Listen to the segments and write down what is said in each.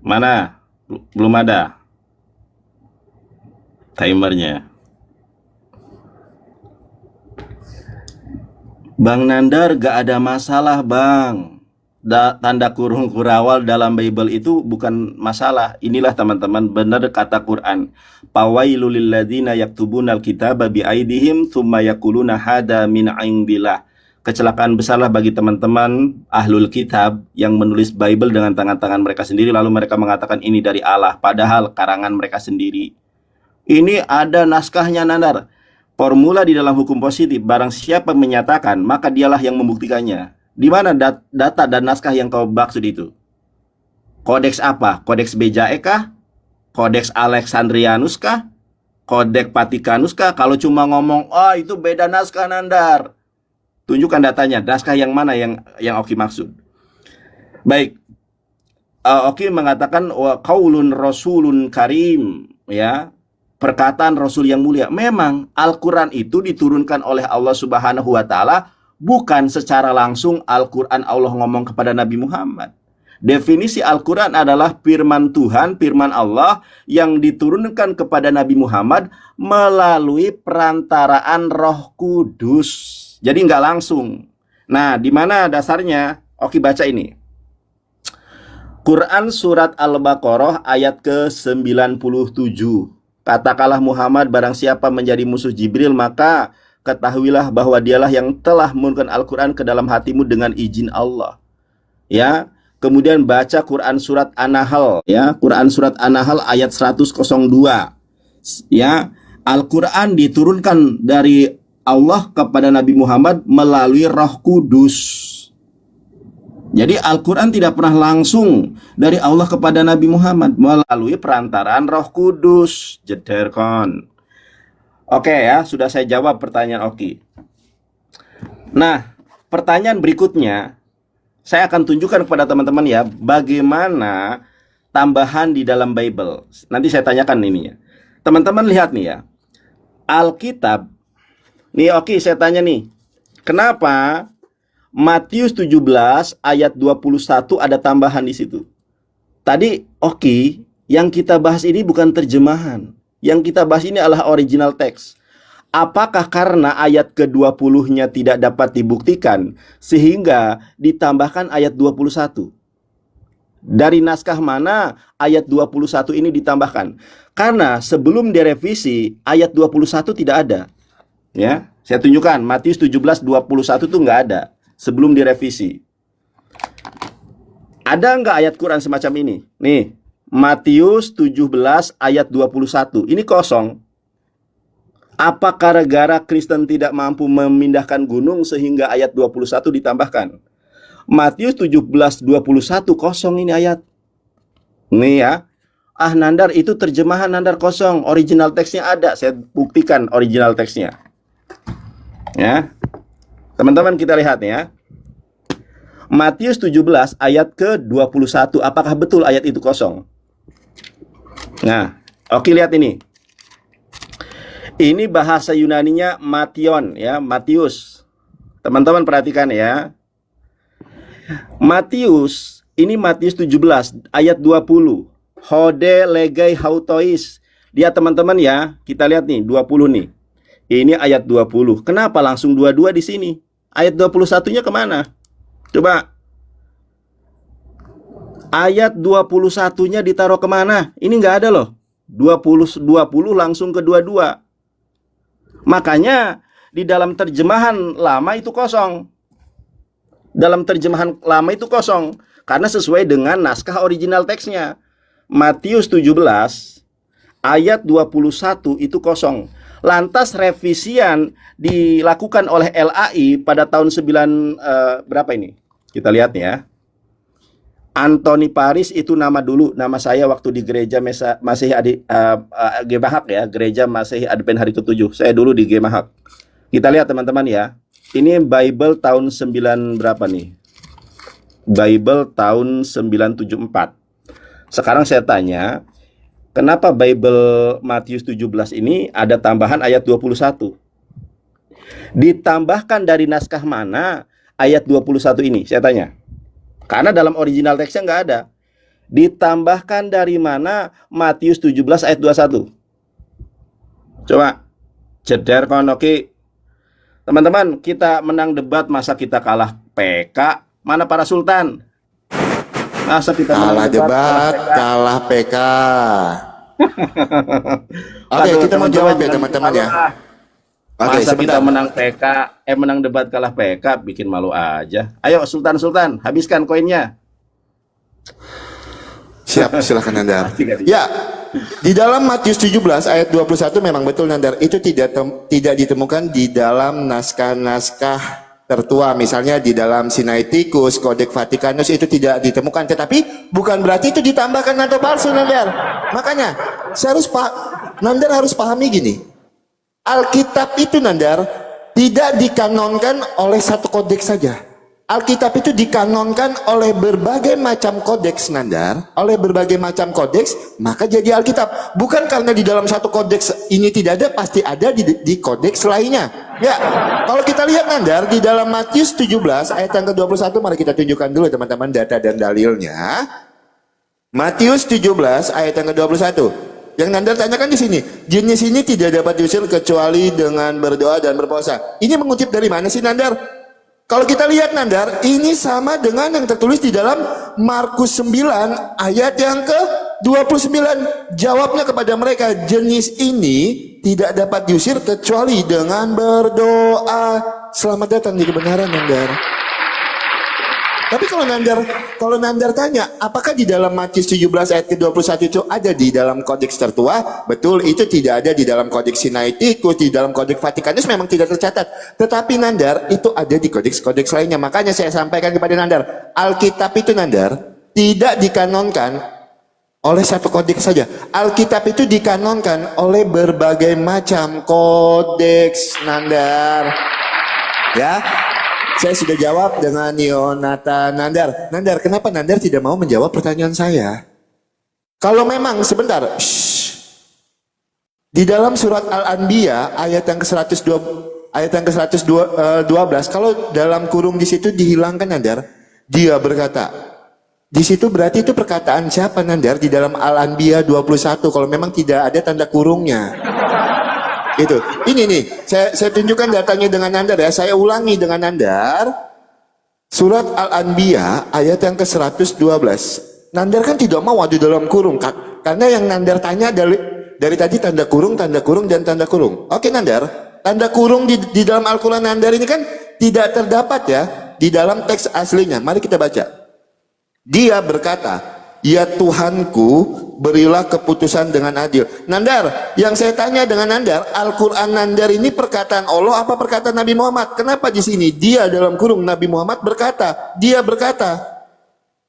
Mana? Belum ada timernya. Bang Nandar, gak ada masalah bang. Tanda kurung kurawal dalam Bible itu bukan masalah. Inilah teman-teman benar kata Quran. Pawailul lilladzina yaktubunal kitaba biaidihim tsumma yaquluna hada min indillah. Kecelakaan besarlah bagi teman-teman ahlul kitab yang menulis Bible dengan tangan-tangan mereka sendiri lalu mereka mengatakan ini dari Allah padahal karangan mereka sendiri. Ini ada naskahnya Nandar. Formula di dalam hukum positif, barang siapa menyatakan, maka dialah yang membuktikannya. Di mana data dan naskah yang kau maksud itu? Kodeks apa? Kodeks Bejae kah? Kodeks Alexandrianus kah? Kodeks Vatikanus kah? Kalau cuma ngomong, oh itu beda naskah Nandar. Tunjukkan datanya, naskah yang mana yang Oki maksud. Baik, Oki mengatakan qaulun rasulun karim, ya. Perkataan Rasul yang mulia. Memang Al-Quran itu diturunkan oleh Allah Subhanahu wa Ta'ala, bukan secara langsung Al-Quran Allah ngomong kepada Nabi Muhammad. Definisi Al-Quran adalah firman Tuhan, firman Allah yang diturunkan kepada Nabi Muhammad melalui perantaraan Roh Kudus. Jadi nggak langsung. Nah, di mana dasarnya? Oke, baca ini. Quran surat Al-Baqarah ayat ke-97. Katakanlah Muhammad, barang siapa menjadi musuh Jibril, maka ketahuilah bahwa dialah yang telah menurunkan Al-Quran ke dalam hatimu dengan izin Allah. Ya, kemudian baca Quran surat An-Nahl, ya, Quran surat An-Nahl ayat 102. Ya, Al-Quran diturunkan dari Allah kepada Nabi Muhammad melalui Roh Kudus. Jadi Al-Quran tidak pernah langsung dari Allah kepada Nabi Muhammad melalui perantaraan Roh Kudus. Jederkon. Oke ya, sudah saya jawab pertanyaan Oki. Nah, pertanyaan berikutnya saya akan tunjukkan kepada teman-teman ya bagaimana tambahan di dalam Bible. Nanti saya tanyakan ini ya. Teman-teman lihat nih ya. Alkitab. Nih Oki, saya tanya nih. Kenapa Matius 17 ayat 21 ada tambahan di situ. Tadi Oki, yang kita bahas ini bukan terjemahan. Yang kita bahas ini adalah original text. Apakah karena ayat ke-20-nya tidak dapat dibuktikan sehingga ditambahkan ayat 21? Dari naskah mana ayat 21 ini ditambahkan? Karena sebelum direvisi ayat 21 tidak ada. Ya, saya tunjukkan Matius 17:21 itu nggak ada sebelum direvisi. Ada nggak ayat Quran semacam ini? Nih, Matius 17 ayat 21. Ini kosong. Apa gara-gara Kristen tidak mampu memindahkan gunung sehingga ayat 21 ditambahkan? Matius 17:21 kosong ini ayat. Nih ya. Ah Nandar, itu terjemahan Nandar kosong. Original teksnya ada. Saya buktikan original teksnya. Ya. Teman-teman kita lihat ya. Matius 17 ayat ke-21. Apakah betul ayat itu kosong? Nah, oke lihat ini. Ini bahasa Yunaninya Mation ya, Matius. Teman-teman perhatikan ya. Matius, ini Matius 17 ayat 20. Hode legei hautois. Dia teman-teman ya, kita lihat nih 20 nih. Ini ayat 20. Kenapa langsung 22 di sini? Ayat 21-nya kemana? Coba. Ayat 21-nya ditaruh kemana? Ini nggak ada loh. 20 langsung ke 22. Makanya di dalam terjemahan lama itu kosong. Dalam terjemahan lama itu kosong. Karena sesuai dengan naskah original teksnya. Matius 17 ayat 21 itu kosong. Lantas revisian dilakukan oleh LAI pada tahun 9 berapa ini? Kita lihat ya. Anthony Paris itu nama dulu, nama saya waktu di gereja Masehi Gemahak ya, gereja Masehi Advent Hari ke-7. Saya dulu di Gemahak. Kita lihat teman-teman ya. Ini Bible tahun 9 berapa nih? Bible tahun 974. Sekarang saya tanya, kenapa Bible Matius 17 ini ada tambahan ayat 21? Ditambahkan dari naskah mana ayat 21 ini? Saya tanya. Karena dalam original teksnya nggak ada. Ditambahkan dari mana Matius 17 ayat 21? Coba jeder kono ki. Teman-teman, kita menang debat masa kita kalah PK? Mana para sultan? Masa kita Kalah menang debat, debat, kalah PK. Oke, Waduh, kita mau teman-teman, jawab ya jangan teman-teman malu ya. ah. Oke, Masa kita sebentar. menang PK, menang debat kalah PK, bikin malu aja. Ayo Sultan, habiskan koinnya. Siap, silakan Nandar. Pasti nggak Ya, di dalam Matius 17 ayat 21 memang betul Nandar, itu tidak ditemukan di dalam naskah-naskah tertua, misalnya di dalam Sinaiticus, Codex Vaticanus itu tidak ditemukan, tetapi bukan berarti itu ditambahkan atau palsu Nandar. Makanya Nandar harus pahami gini. Alkitab itu Nandar tidak dikanonkan oleh satu kodeks saja. Alkitab itu dikanonkan oleh berbagai macam kodeks Nandar, oleh berbagai macam kodeks, maka jadi Alkitab. Bukan karena di dalam satu kodeks ini tidak ada, pasti ada di kodeks lainnya. Ya, kalau kita lihat Nandar di dalam Matius 17 ayat yang ke-21, mari kita tunjukkan dulu teman-teman data dan dalilnya. Matius 17 ayat yang ke-21. Yang Nandar tanyakan di sini, jenis ini tidak dapat diusir kecuali dengan berdoa dan berpuasa. Ini mengutip dari mana sih Nandar? Kalau kita lihat Nandar, ini sama dengan yang tertulis di dalam Markus 9 ayat yang ke-29. Jawabnya kepada mereka, jenis ini tidak dapat diusir kecuali dengan berdoa. Selamat datang di kebenaran Nandar. Tapi kalau Nandar tanya, apakah di dalam Matius 17 ayat ke-21 itu ada di dalam kodeks tertua? Betul, itu tidak ada di dalam kodeks Sinaiticus, di dalam kodeks Vatikanus memang tidak tercatat. Tetapi Nandar, itu ada di kodeks-kodeks lainnya. Makanya saya sampaikan kepada Nandar, Alkitab itu Nandar tidak dikanonkan oleh satu kodeks saja. Alkitab itu dikanonkan oleh berbagai macam kodeks Nandar. Ya. Saya sudah jawab dengan Yonatan Nandar. Nandar, kenapa Nandar tidak mau menjawab pertanyaan saya? Kalau memang, sebentar. Di dalam surat Al-Anbiya ayat yang ke-112, kalau dalam kurung di situ dihilangkan Nandar, dia berkata, di situ berarti itu perkataan siapa Nandar di dalam Al-Anbiya 21 kalau memang tidak ada tanda kurungnya. Itu. Ini nih, saya tunjukkan datanya dengan Nandar ya. Saya ulangi dengan Nandar. Surat Al-Anbiya ayat yang ke-112. Nandar kan tidak mau ada dalam kurung kan? Karena yang Nandar tanya dari tadi tanda kurung, dan tanda kurung. Oke Nandar, tanda kurung di dalam Al-Quran Nandar ini kan tidak terdapat ya di dalam teks aslinya. Mari kita baca. Dia berkata, ya Tuhanku, berilah keputusan dengan adil. Nandar, yang saya tanya dengan Nandar, Al-Quran Nandar ini perkataan Allah apa perkataan Nabi Muhammad? Kenapa di sini dia dalam kurung Nabi Muhammad berkata, dia berkata,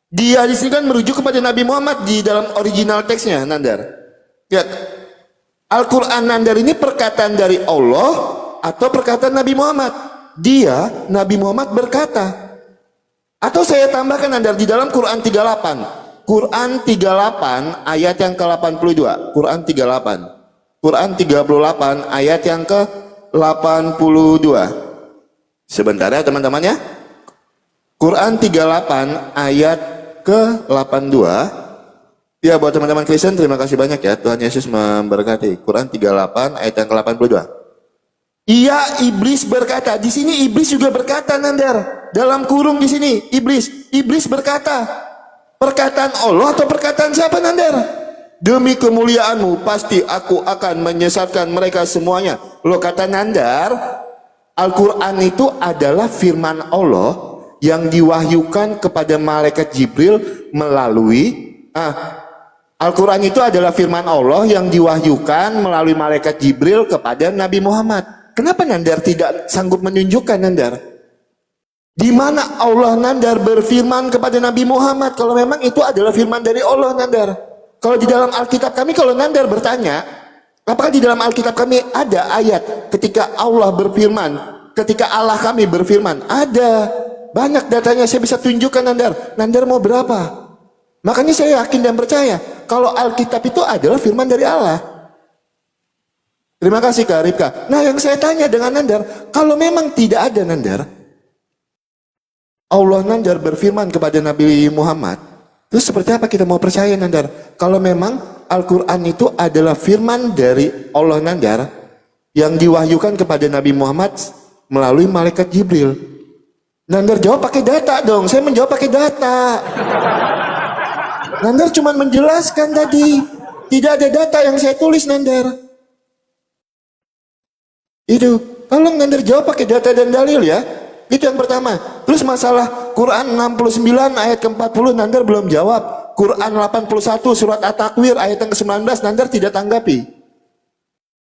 dia di sini kan merujuk kepada Nabi Muhammad di dalam original teksnya Nandar. Ya, Al-Quran Nandar ini perkataan dari Allah atau perkataan Nabi Muhammad? Dia, Nabi Muhammad berkata. Atau saya tambahkan Nandar di dalam Quran 38. Quran 38 ayat yang ke-82. Quran 38. Quran 38 ayat yang ke-82. Sebentar ya teman-teman ya. Quran 38 ayat ke-82. Ya buat teman-teman Kristen terima kasih banyak ya. Tuhan Yesus memberkati. Quran 38 ayat yang ke-82. Iya, iblis berkata. Di sini iblis juga berkata Nandar. Dalam kurung di sini iblis berkata. Perkataan Allah atau perkataan siapa Nandar? Demi kemuliaanmu pasti aku akan menyesatkan mereka semuanya. Lo kata Nandar, Al-Quran itu adalah firman Allah yang diwahyukan kepada malaikat Jibril melalui Al-Quran itu adalah firman Allah yang diwahyukan melalui malaikat Jibril kepada Nabi Muhammad. Kenapa Nandar tidak sanggup menunjukkan Nandar? Di mana Allah Nandar berfirman kepada Nabi Muhammad kalau memang itu adalah firman dari Allah Nandar. Kalau di dalam Alkitab kami, kalau Nandar bertanya, apakah di dalam Alkitab kami ada ayat ketika Allah berfirman, ketika Allah kami berfirman? Ada. Banyak datanya, saya bisa tunjukkan Nandar. Nandar mau berapa? Makanya saya yakin dan percaya kalau Alkitab itu adalah firman dari Allah. Terima kasih Kak Ripka. Nah yang saya tanya dengan Nandar, kalau memang tidak ada Nandar, Allah Nandar berfirman kepada Nabi Muhammad, Terus seperti apa kita mau percaya Nandar? Kalau memang Al-Quran itu adalah firman dari Allah Nandar, yang diwahyukan kepada Nabi Muhammad melalui malaikat Jibril. Nandar jawab pakai data dong, saya menjawab pakai data. Nandar cuma menjelaskan tadi, tidak ada data yang saya tulis Nandar. Itu, tolong Nandar jawab pakai data dan dalil ya. Itu yang pertama. Terus masalah Quran 69 ayat ke-40 Nandar belum jawab. Quran 81 surat At-Takwir ayat yang ke-19 Nandar tidak tanggapi.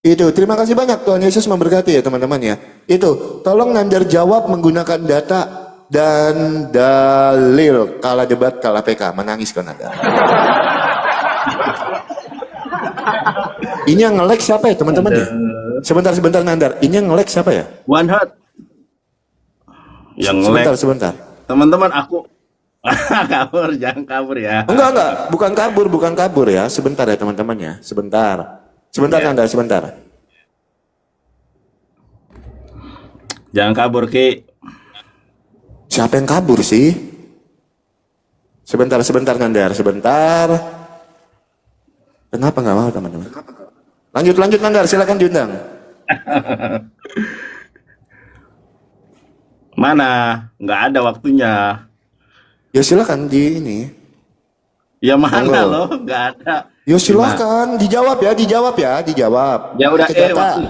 Itu, terima kasih banyak, Tuhan Yesus memberkati ya teman-teman ya. Itu, tolong Nandar jawab menggunakan data dan dalil. Kalah debat, kalah PK, menangis kan Nandar. Ini yang nge-lag siapa ya teman-teman ya? Sebentar Nandar, ini yang nge-lag siapa ya? One Heart. Yang Sebentar. Teman-teman aku kabur, jangan kabur ya. Enggak, bukan kabur ya. Sebentar ya teman-teman ya. Sebentar Ya. Nandar, sebentar. Jangan kabur, Ki. Siapa yang kabur sih? Sebentar Nandar, sebentar. Kenapa nggak mau teman-teman? Lanjut Nandar, silakan diundang. Mana? Nggak ada waktunya. Ya silakan di ini. Ya mana Monggo. loh? Nggak ada. Ya silakan, dijawab. Ya udah, Pakai data.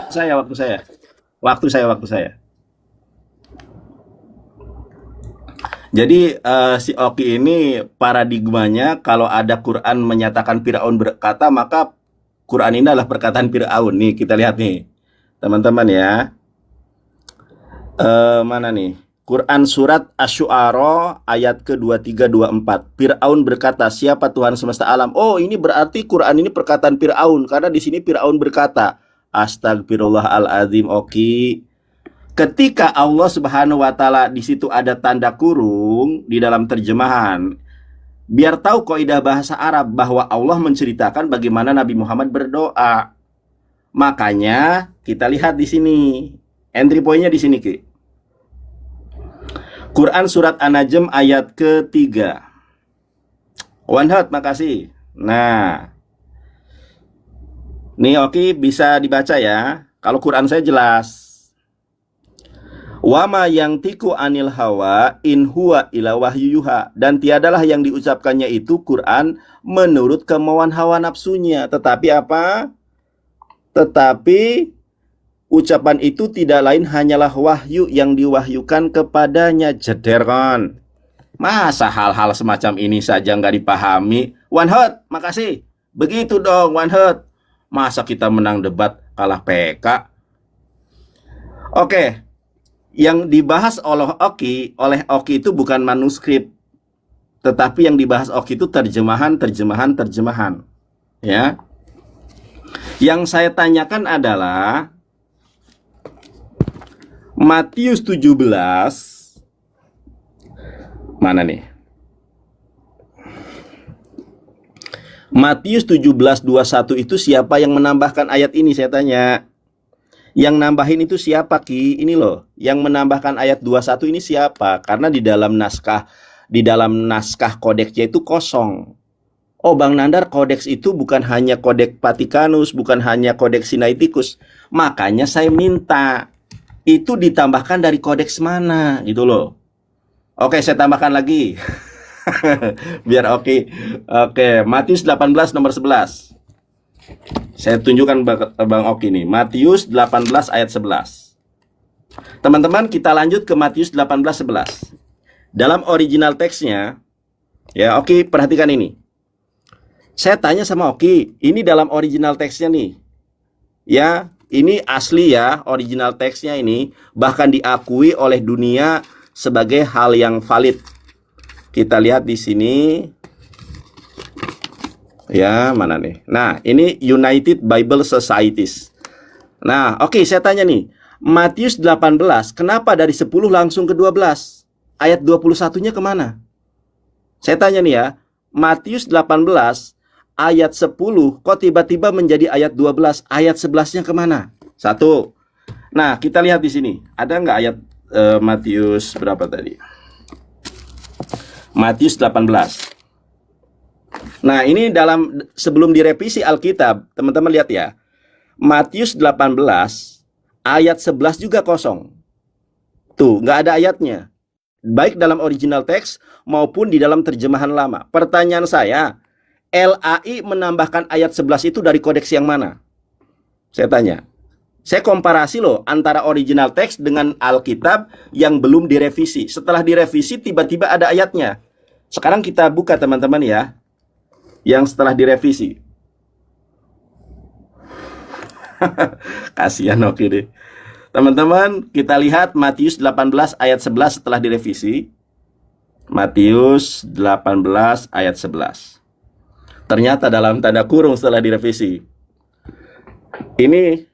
waktu saya. Jadi si Oki ini paradigmanya kalau ada Quran menyatakan Firaun berkata, maka Quran ini adalah perkataan Firaun. Nih kita lihat nih, teman-teman ya. Mana nih? Quran surat Asy-Syu'ara ayat ke-23-24. Firaun berkata, "Siapa Tuhan semesta alam?" Oh, ini berarti Quran ini perkataan Firaun karena di sini Firaun berkata, "Astagfirullahaladzim." Oki. Ketika Allah Subhanahu wa taala di situ ada tanda kurung di dalam terjemahan. Biar tahu kaidah bahasa Arab bahwa Allah menceritakan bagaimana Nabi Muhammad berdoa. Makanya kita lihat di sini. Entry point-nya di sini, Ki. Quran surat An-Najm ayat ke-3. One Heart, makasih. Nah, nih Oki bisa dibaca ya. Kalau Quran saya jelas. Wama yang tiku anil hawa in huwa ila wahyuha. Dan tiadalah yang diucapkannya itu Quran menurut kemauan hawa nafsunya. Tetapi apa? Tetapi ucapan itu tidak lain hanyalah wahyu yang diwahyukan kepadanya. Jeder kan? Masa hal-hal semacam ini saja nggak dipahami? One Heart, makasih. Begitu dong One Heart. Masa kita menang debat kalah PK? Oke. Yang dibahas oleh Oki itu bukan manuskrip, tetapi yang dibahas Oki itu terjemahan. Ya. Yang saya tanyakan adalah Matius 17. Mana nih? Matius 17:21 itu siapa yang menambahkan ayat ini, saya tanya. Yang nambahin itu siapa, Ki? Ini loh, yang menambahkan ayat 21 ini siapa? Karena di dalam naskah kodeksnya itu kosong. Oh, Bang Nandar, kodeks itu bukan hanya kodeks Vatikanus, bukan hanya kodeks Sinaiticus. Makanya saya minta itu ditambahkan dari kodeks mana, gitu loh. Oke, saya tambahkan lagi. Biar oke. Oke, Matius 18 nomor 11. Saya tunjukkan Bang Oki nih, Matius 18 ayat 11. Teman-teman, kita lanjut ke Matius 18:11. Dalam original teksnya, ya Oki perhatikan ini. Saya tanya sama Oki, ini dalam original teksnya nih. Ya, ini asli ya, original teksnya ini bahkan diakui oleh dunia sebagai hal yang valid. Kita lihat di sini. Ya, mana nih? Nah, ini United Bible Societies. Nah, oke, saya tanya nih. Matius 18, kenapa dari 10 langsung ke 12? Ayat 21-nya kemana? Saya tanya nih ya. Matius 18, ayat 10, kok tiba-tiba menjadi ayat 12? Ayat 11-nya kemana? Satu. Nah, kita lihat di sini. Ada nggak ayat Matius berapa tadi? Matius 18. Nah, ini sebelum direvisi Alkitab, teman-teman lihat ya. Matius 18 ayat 11 juga kosong. Tuh, nggak ada ayatnya. Baik dalam original teks maupun di dalam terjemahan lama. Pertanyaan saya, LAI menambahkan ayat 11 itu dari kodeks yang mana? Saya tanya. Saya komparasi loh antara original teks dengan Alkitab yang belum direvisi. Setelah direvisi tiba-tiba ada ayatnya. Sekarang kita buka teman-teman ya. Yang setelah direvisi. Kasihan Oki deh. Teman-teman, kita lihat Matius 18 ayat 11 setelah direvisi. Matius 18 ayat 11. Ternyata dalam tanda kurung setelah direvisi. Ini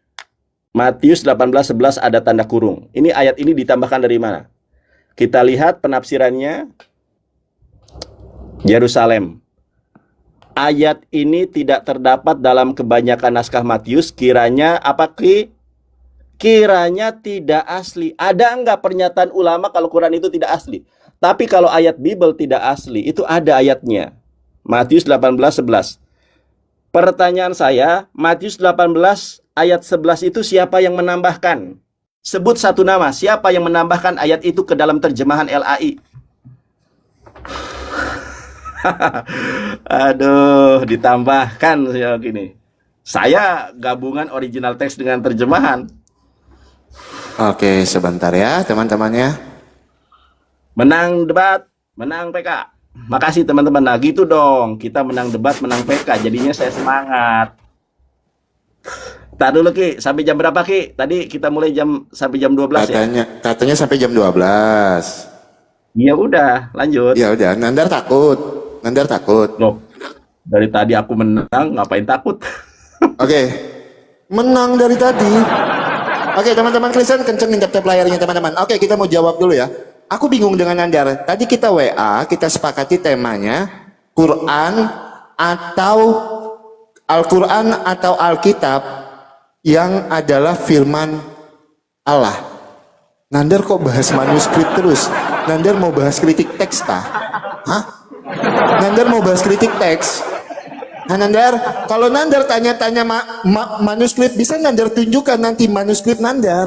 Matius 18:11 ada tanda kurung. Ini ayat ini ditambahkan dari mana? Kita lihat penafsirannya. Yerusalem. Ayat ini tidak terdapat dalam kebanyakan naskah Matius. Kiranya apa Ki? Kiranya tidak asli. Ada enggak pernyataan ulama kalau Quran itu tidak asli? Tapi kalau ayat Bible tidak asli, itu ada ayatnya. Matius 18:11. Pertanyaan saya, Matius 18 ayat 11 itu siapa yang menambahkan? Sebut satu nama, siapa yang menambahkan ayat itu ke dalam terjemahan LAI? Aduh, ditambahkan ya gini. Saya gabungan original teks dengan terjemahan. Oke, sebentar ya teman-temannya. Menang debat, menang PK. Makasih teman-teman. Nah gitu dong, kita menang debat, menang PK. Jadinya saya semangat. Tar dulu Ki, sampai jam berapa Ki? Tadi kita mulai sampai jam 12 ya? Katanya sampai jam 12. Ya udah, lanjut. Ya udah, Nandar takut. Loh, dari tadi aku menang, ngapain takut? Oke, menang dari tadi. Oke, teman-teman Kristen, kencengin tap-tap layarnya teman-teman. Oke, kita mau jawab dulu ya. Aku bingung dengan Nandar. Tadi kita WA, kita sepakati temanya Quran atau Al-Quran atau Alkitab yang adalah firman Allah. Nandar kok bahas manuskrip terus? Nandar mau bahas kritik teks tah? Hah? Nandar mau bahas kritik teks? Nah Nandar, kalau Nandar tanya-tanya manuskrip, bisa Nandar tunjukkan nanti manuskrip Nandar.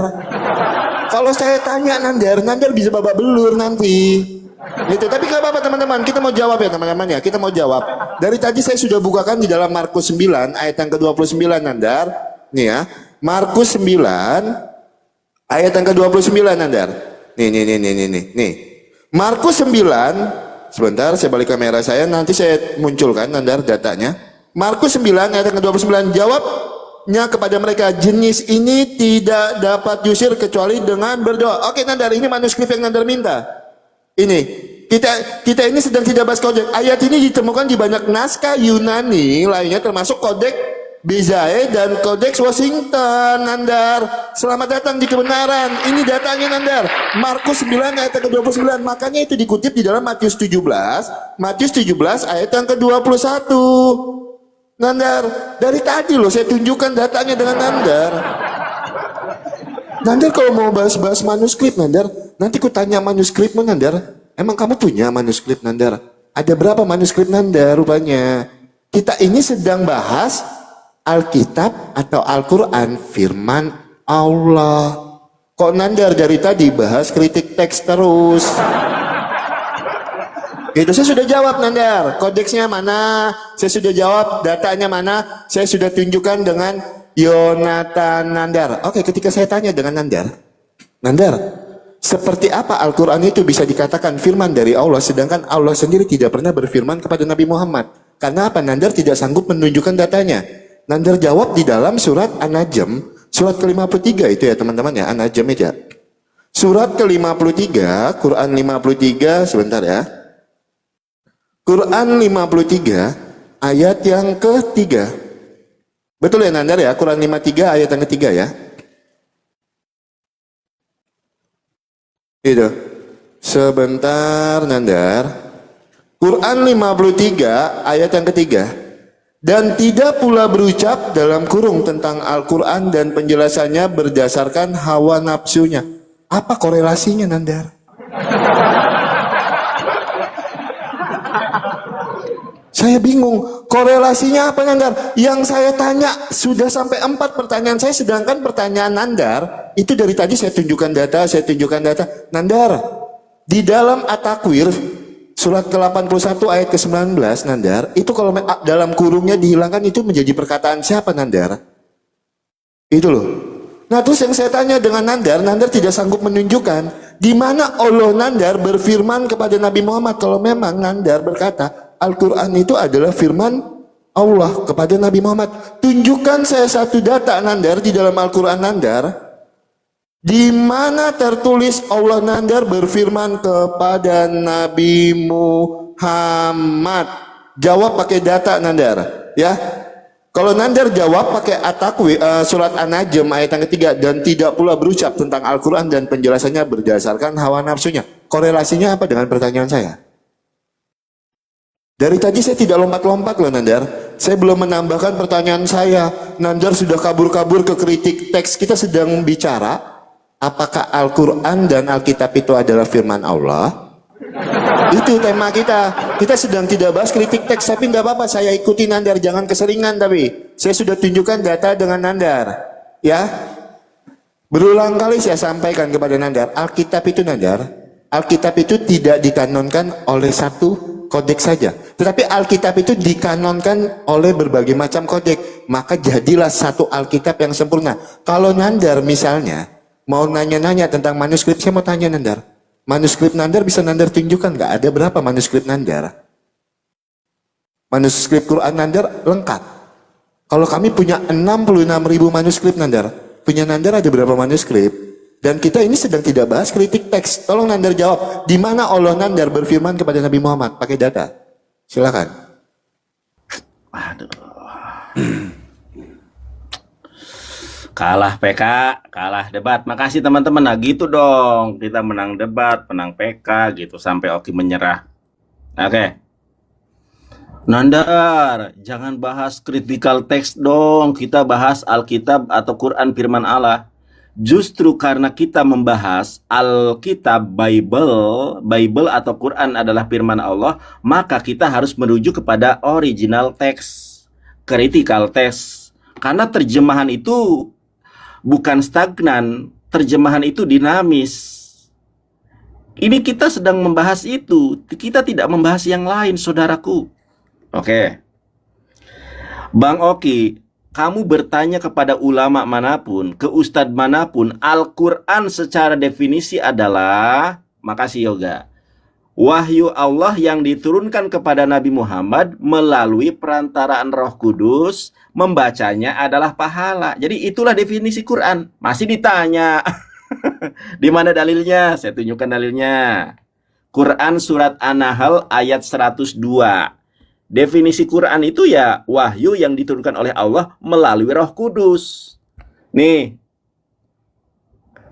Kalau saya tanya Nandar bisa babak belur nanti. Gitu. Tapi gak apa-apa teman-teman, kita mau jawab ya teman-teman ya. Kita mau jawab. Dari tadi saya sudah bukakan di dalam Markus 9 ayat yang ke-29 Nandar. Nih ya, Markus 9 ayat yang ke-29 Nandar. Nih. Markus 9, sebentar saya balik kamera saya, nanti saya munculkan Nandar datanya. Markus 9 ayat yang ke-29, jawabnya kepada mereka, jenis ini tidak dapat diusir kecuali dengan berdoa. Oke Nandar, ini manuskrip yang Nandar minta. Ini kita ini sedang tidak bahas kodeks. Ayat ini ditemukan di banyak naskah Yunani lainnya, termasuk kodeks Bezae dan kodeks Washington. Nandar, selamat datang di kebenaran. Ini datanya Nandar, Markus 9 ayat yang ke-29. Makanya itu dikutip di dalam Matius 17 ayat yang ke-21. Nandar, dari tadi loh saya tunjukkan datanya dengan Nandar. Nandar kalau mau bahas manuskrip Nandar, nanti ku tanya manuskripmu Nandar. Emang kamu punya manuskrip Nandar? Ada berapa manuskrip Nandar rupanya? Kita ini sedang bahas Alkitab atau Al-Quran firman Allah. Kok Nandar dari tadi bahas kritik teks terus? Itu saya sudah jawab Nandar, kodeksnya mana? Saya sudah jawab, datanya mana? Saya sudah tunjukkan dengan Yonatan Nandar. Oke, ketika saya tanya dengan Nandar, seperti apa Al-Quran itu bisa dikatakan firman dari Allah, sedangkan Allah sendiri tidak pernah berfirman kepada Nabi Muhammad? Karena apa? Nandar tidak sanggup menunjukkan datanya. Nandar jawab di dalam surat An-Najm, surat ke-53 itu ya teman-teman ya, An-Najm itu ya. Surat ke-53, Quran 53, sebentar ya. Quran 53 ayat yang ketiga. Betul ya Nandar ya, Quran 53 ayat yang ketiga ya. Itu. Sebentar Nandar. Quran 53 ayat yang ketiga. Dan tidak pula berucap dalam kurung tentang Al-Quran dan penjelasannya berdasarkan hawa nafsunya. Apa korelasinya Nandar? Saya bingung, korelasinya apa Nandar? Yang saya tanya sudah sampai 4 pertanyaan saya, sedangkan pertanyaan Nandar itu dari tadi saya tunjukkan data. Nandar, di dalam At-Takwir surat ke-81 ayat ke-19 Nandar, itu kalau dalam kurungnya dihilangkan itu menjadi perkataan siapa Nandar? Itu loh. Nah terus yang saya tanya dengan Nandar tidak sanggup menunjukkan di mana Allah Nandar berfirman kepada Nabi Muhammad kalau memang Nandar berkata Al-Quran itu adalah firman Allah kepada Nabi Muhammad. Tunjukkan saya satu data Nandar di dalam Al-Quran Nandar di mana tertulis Allah Nandar berfirman kepada Nabi Muhammad. Jawab pakai data Nandar, ya. Kalau Nandar jawab pakai At-Takwir, surat An-Najm ayat yang ketiga, dan tidak pula berucap tentang Al-Quran dan penjelasannya berdasarkan hawa nafsunya. Korelasinya apa dengan pertanyaan saya? Dari tadi saya tidak lompat-lompat loh Nandar. Saya belum menambahkan pertanyaan saya. Nandar sudah kabur-kabur ke kritik teks. Kita sedang bicara apakah Al-Quran dan Alkitab itu adalah firman Allah. Itu tema kita. Kita sedang tidak bahas kritik teks. Tapi tidak apa-apa, saya ikuti Nandar. Jangan keseringan tapi. Saya sudah tunjukkan data dengan Nandar. Ya. Berulang kali saya sampaikan kepada Nandar. Alkitab itu Nandar. Alkitab itu tidak dikanonkan oleh satu kodek saja. Tetapi Alkitab itu dikanonkan oleh berbagai macam kodek. Maka jadilah satu Alkitab yang sempurna. Kalau Nandar misalnya mau nanya-nanya tentang manuskrip, saya mau tanya Nandar. Manuskrip Nandar bisa Nandar tunjukkan nggak? Ada berapa manuskrip Nandar? Manuskrip Quran Nandar lengkap. Kalau kami punya 66.000 manuskrip Nandar. Punya Nandar ada berapa manuskrip? Dan kita ini sedang tidak bahas kritik teks. Tolong Nandar jawab. Di mana Allah Nandar berfirman kepada Nabi Muhammad? Pakai data. Silakan. Aduh. Kalah PK, kalah debat. Makasih teman-teman. Nah gitu dong. Kita menang debat, menang PK gitu. Sampai Oki menyerah. Oke. Nandar, jangan bahas critical text dong. Kita bahas Alkitab atau Quran firman Allah. Justru karena kita membahas Alkitab, Bible atau Quran adalah firman Allah, maka kita harus merujuk kepada original text, critical text. Karena terjemahan itu bukan stagnan, terjemahan itu dinamis. Ini kita sedang membahas itu, kita tidak membahas yang lain, saudaraku. Oke. Bang Oki, kamu bertanya kepada ulama manapun, ke ustadz manapun, Al-Quran secara definisi adalah, makasih Yoga, wahyu Allah yang diturunkan kepada Nabi Muhammad melalui perantaraan Roh Kudus, membacanya adalah pahala. Jadi itulah definisi Quran. Masih ditanya, di mana dalilnya? Saya tunjukkan dalilnya. Quran surat An-Nahl ayat 102. Definisi Quran itu ya wahyu yang diturunkan oleh Allah melalui Roh Kudus. Nih.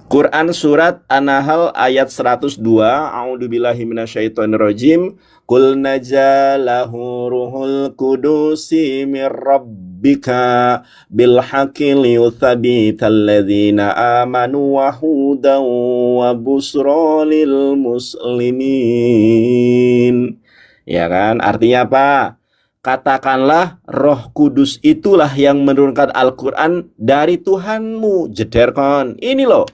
Quran surat An-Nahl ayat 102. A'udzubillahi minasyaitonirrajim. Qul nazalahu ruhul qudusi mir rabbika bil haqqi liyutsabital ladzina amanu wa hudan wa busra lil muslimin. Ya kan? Artinya apa? Katakanlah Roh Kudus itulah yang menurunkan Al-Quran dari Tuhanmu. Jederkon. Ini loh.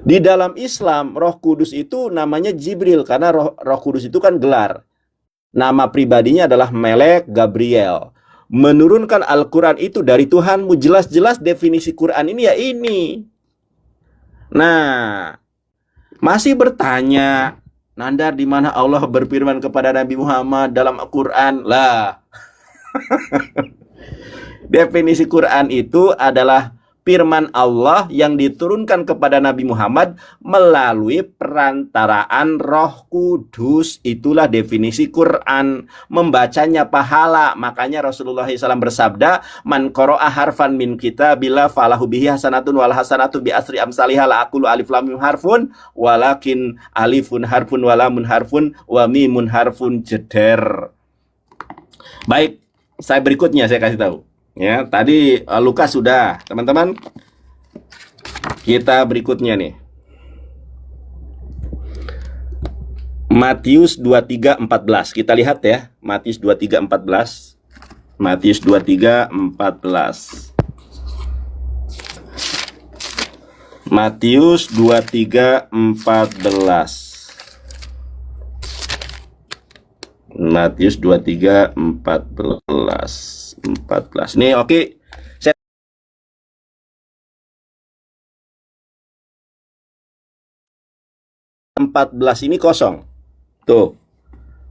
Di dalam Islam, Roh Kudus itu namanya Jibril. Karena Roh Kudus itu kan gelar. Nama pribadinya adalah Melek Gabriel. Menurunkan Al-Quran itu dari Tuhanmu. Jelas-jelas definisi Quran ini ya ini. Nah, masih bertanya, Nandar, di mana Allah berfirman kepada Nabi Muhammad dalam Al-Quran? Lah. Definisi Quran itu adalah firman Allah yang diturunkan kepada Nabi Muhammad melalui perantaraan Roh Kudus. Itulah definisi Quran. Membacanya pahala. Makanya Rasulullah SAW bersabda, Man qara'a harfan min kitabillah falahu bihi hasanatun wal hasanatu bi asri amsalihha la aqulu alif lam mim harfun walakin alifun harfun walamun harfun wa mimun harfun. Jeder. Baik, saya berikutnya saya kasih tahu. Ya, tadi Lukas sudah, teman-teman. Kita berikutnya nih. Matius 23:14. Kita lihat ya, Matius 23:14. Matius 23:14. Matius 23:14. Matius 23:14. Nih, oke. Saya 14 ini kosong. Tuh.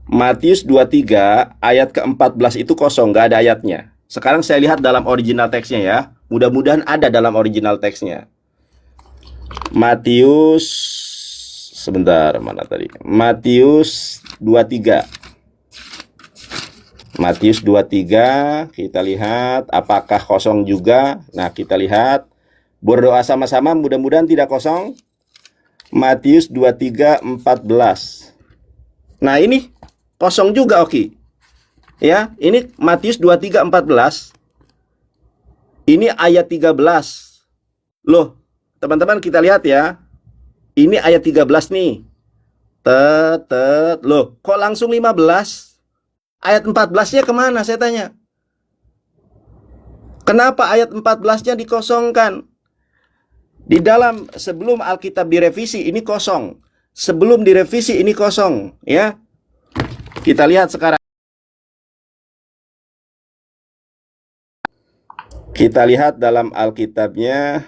Matius 23 ayat ke-14 itu kosong, nggak ada ayatnya. Sekarang saya lihat dalam original teksnya ya. Mudah-mudahan ada dalam original teksnya. Matius, sebentar, mana tadi? Matius 23. Matius 23, kita lihat apakah kosong juga. Nah, kita lihat. Berdoa sama-sama, mudah-mudahan tidak kosong. Matius 23:14. Nah, ini kosong juga, Oki. Ya, ini Matius 23:14. Ini ayat 13. Loh, teman-teman kita lihat ya. Ini ayat 13 nih. Loh, kok langsung 15? Ayat 14-nya kemana, saya tanya? Kenapa ayat 14-nya dikosongkan? Di dalam, sebelum Alkitab direvisi, ini kosong. Sebelum direvisi, ini kosong. Ya, kita lihat sekarang. Kita lihat dalam Alkitabnya.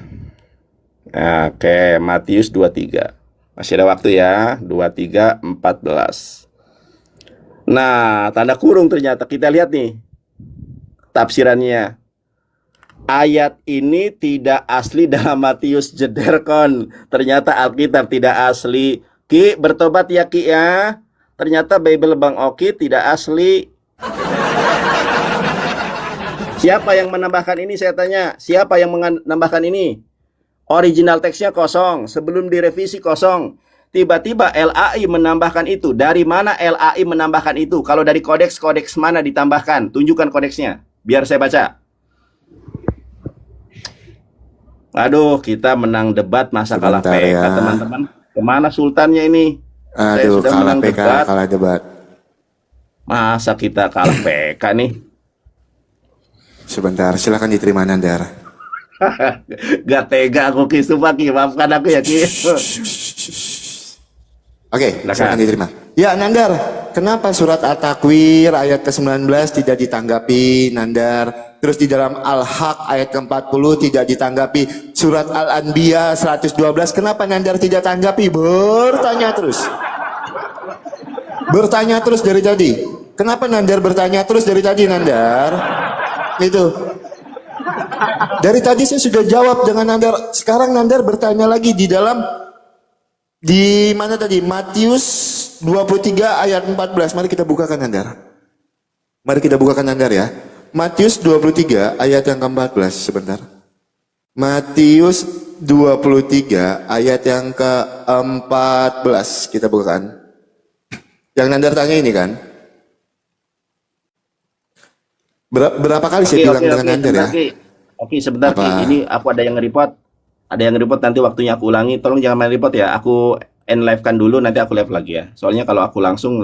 Oke, Matius 23. Masih ada waktu ya, 23:14. Nah, tanda kurung ternyata. Kita lihat nih tafsirannya. Ayat ini tidak asli dalam Matius Jederkon. Ternyata Alkitab tidak asli. Ki, bertobat ya Ki ya. Ternyata Bible Bang Oki tidak asli. Siapa yang menambahkan ini, saya tanya? Siapa yang menambahkan ini? Original teksnya kosong. Sebelum direvisi kosong. Tiba-tiba LAI menambahkan itu. Dari mana LAI menambahkan itu? Kalau dari kodeks mana ditambahkan? Tunjukkan kodeksnya, biar saya baca. Aduh, kita menang debat masa kalah Sebentar PK, ya. teman-teman. Kemana sultannya ini? Saya Aduh, sudah kalah menang PK, debat. kalah debat. Masa kita kalah PK nih? Sebentar, silakan diterima Nandar. Gak tega aku Ki, sumpah Ki, maafkan aku ya Ki. Oke, Silakan. silakan diterima. Ya, Nandar, kenapa surat At-Takwir ayat ke-19 tidak ditanggapi, Nandar? Terus di dalam Al-Haq ayat ke-40 tidak ditanggapi. Surat Al-Anbiya 112, kenapa Nandar tidak tanggapi? Bertanya terus. Bertanya terus dari tadi. Kenapa Nandar bertanya terus dari tadi, Nandar? Itu. Dari tadi saya sudah jawab dengan Nandar. Sekarang Nandar bertanya lagi di mana tadi? Matius 23 ayat 14. Mari kita bukakan Nandar. Mari kita bukakan Nandar ya. Matius 23 ayat yang ke-14 sebentar. Matius 23 ayat yang ke-14 kita bukakan. Yang Nandar tanya ini kan? Berapa kali saya bilang dengan Nandar ya? Oke, sebentar Ki. Apa? Ini aku ada yang nge-report. Ada yang nge-report, nanti waktunya aku ulangi. Tolong jangan main report ya. Aku end live kan dulu, nanti aku live lagi ya. Soalnya kalau aku langsung,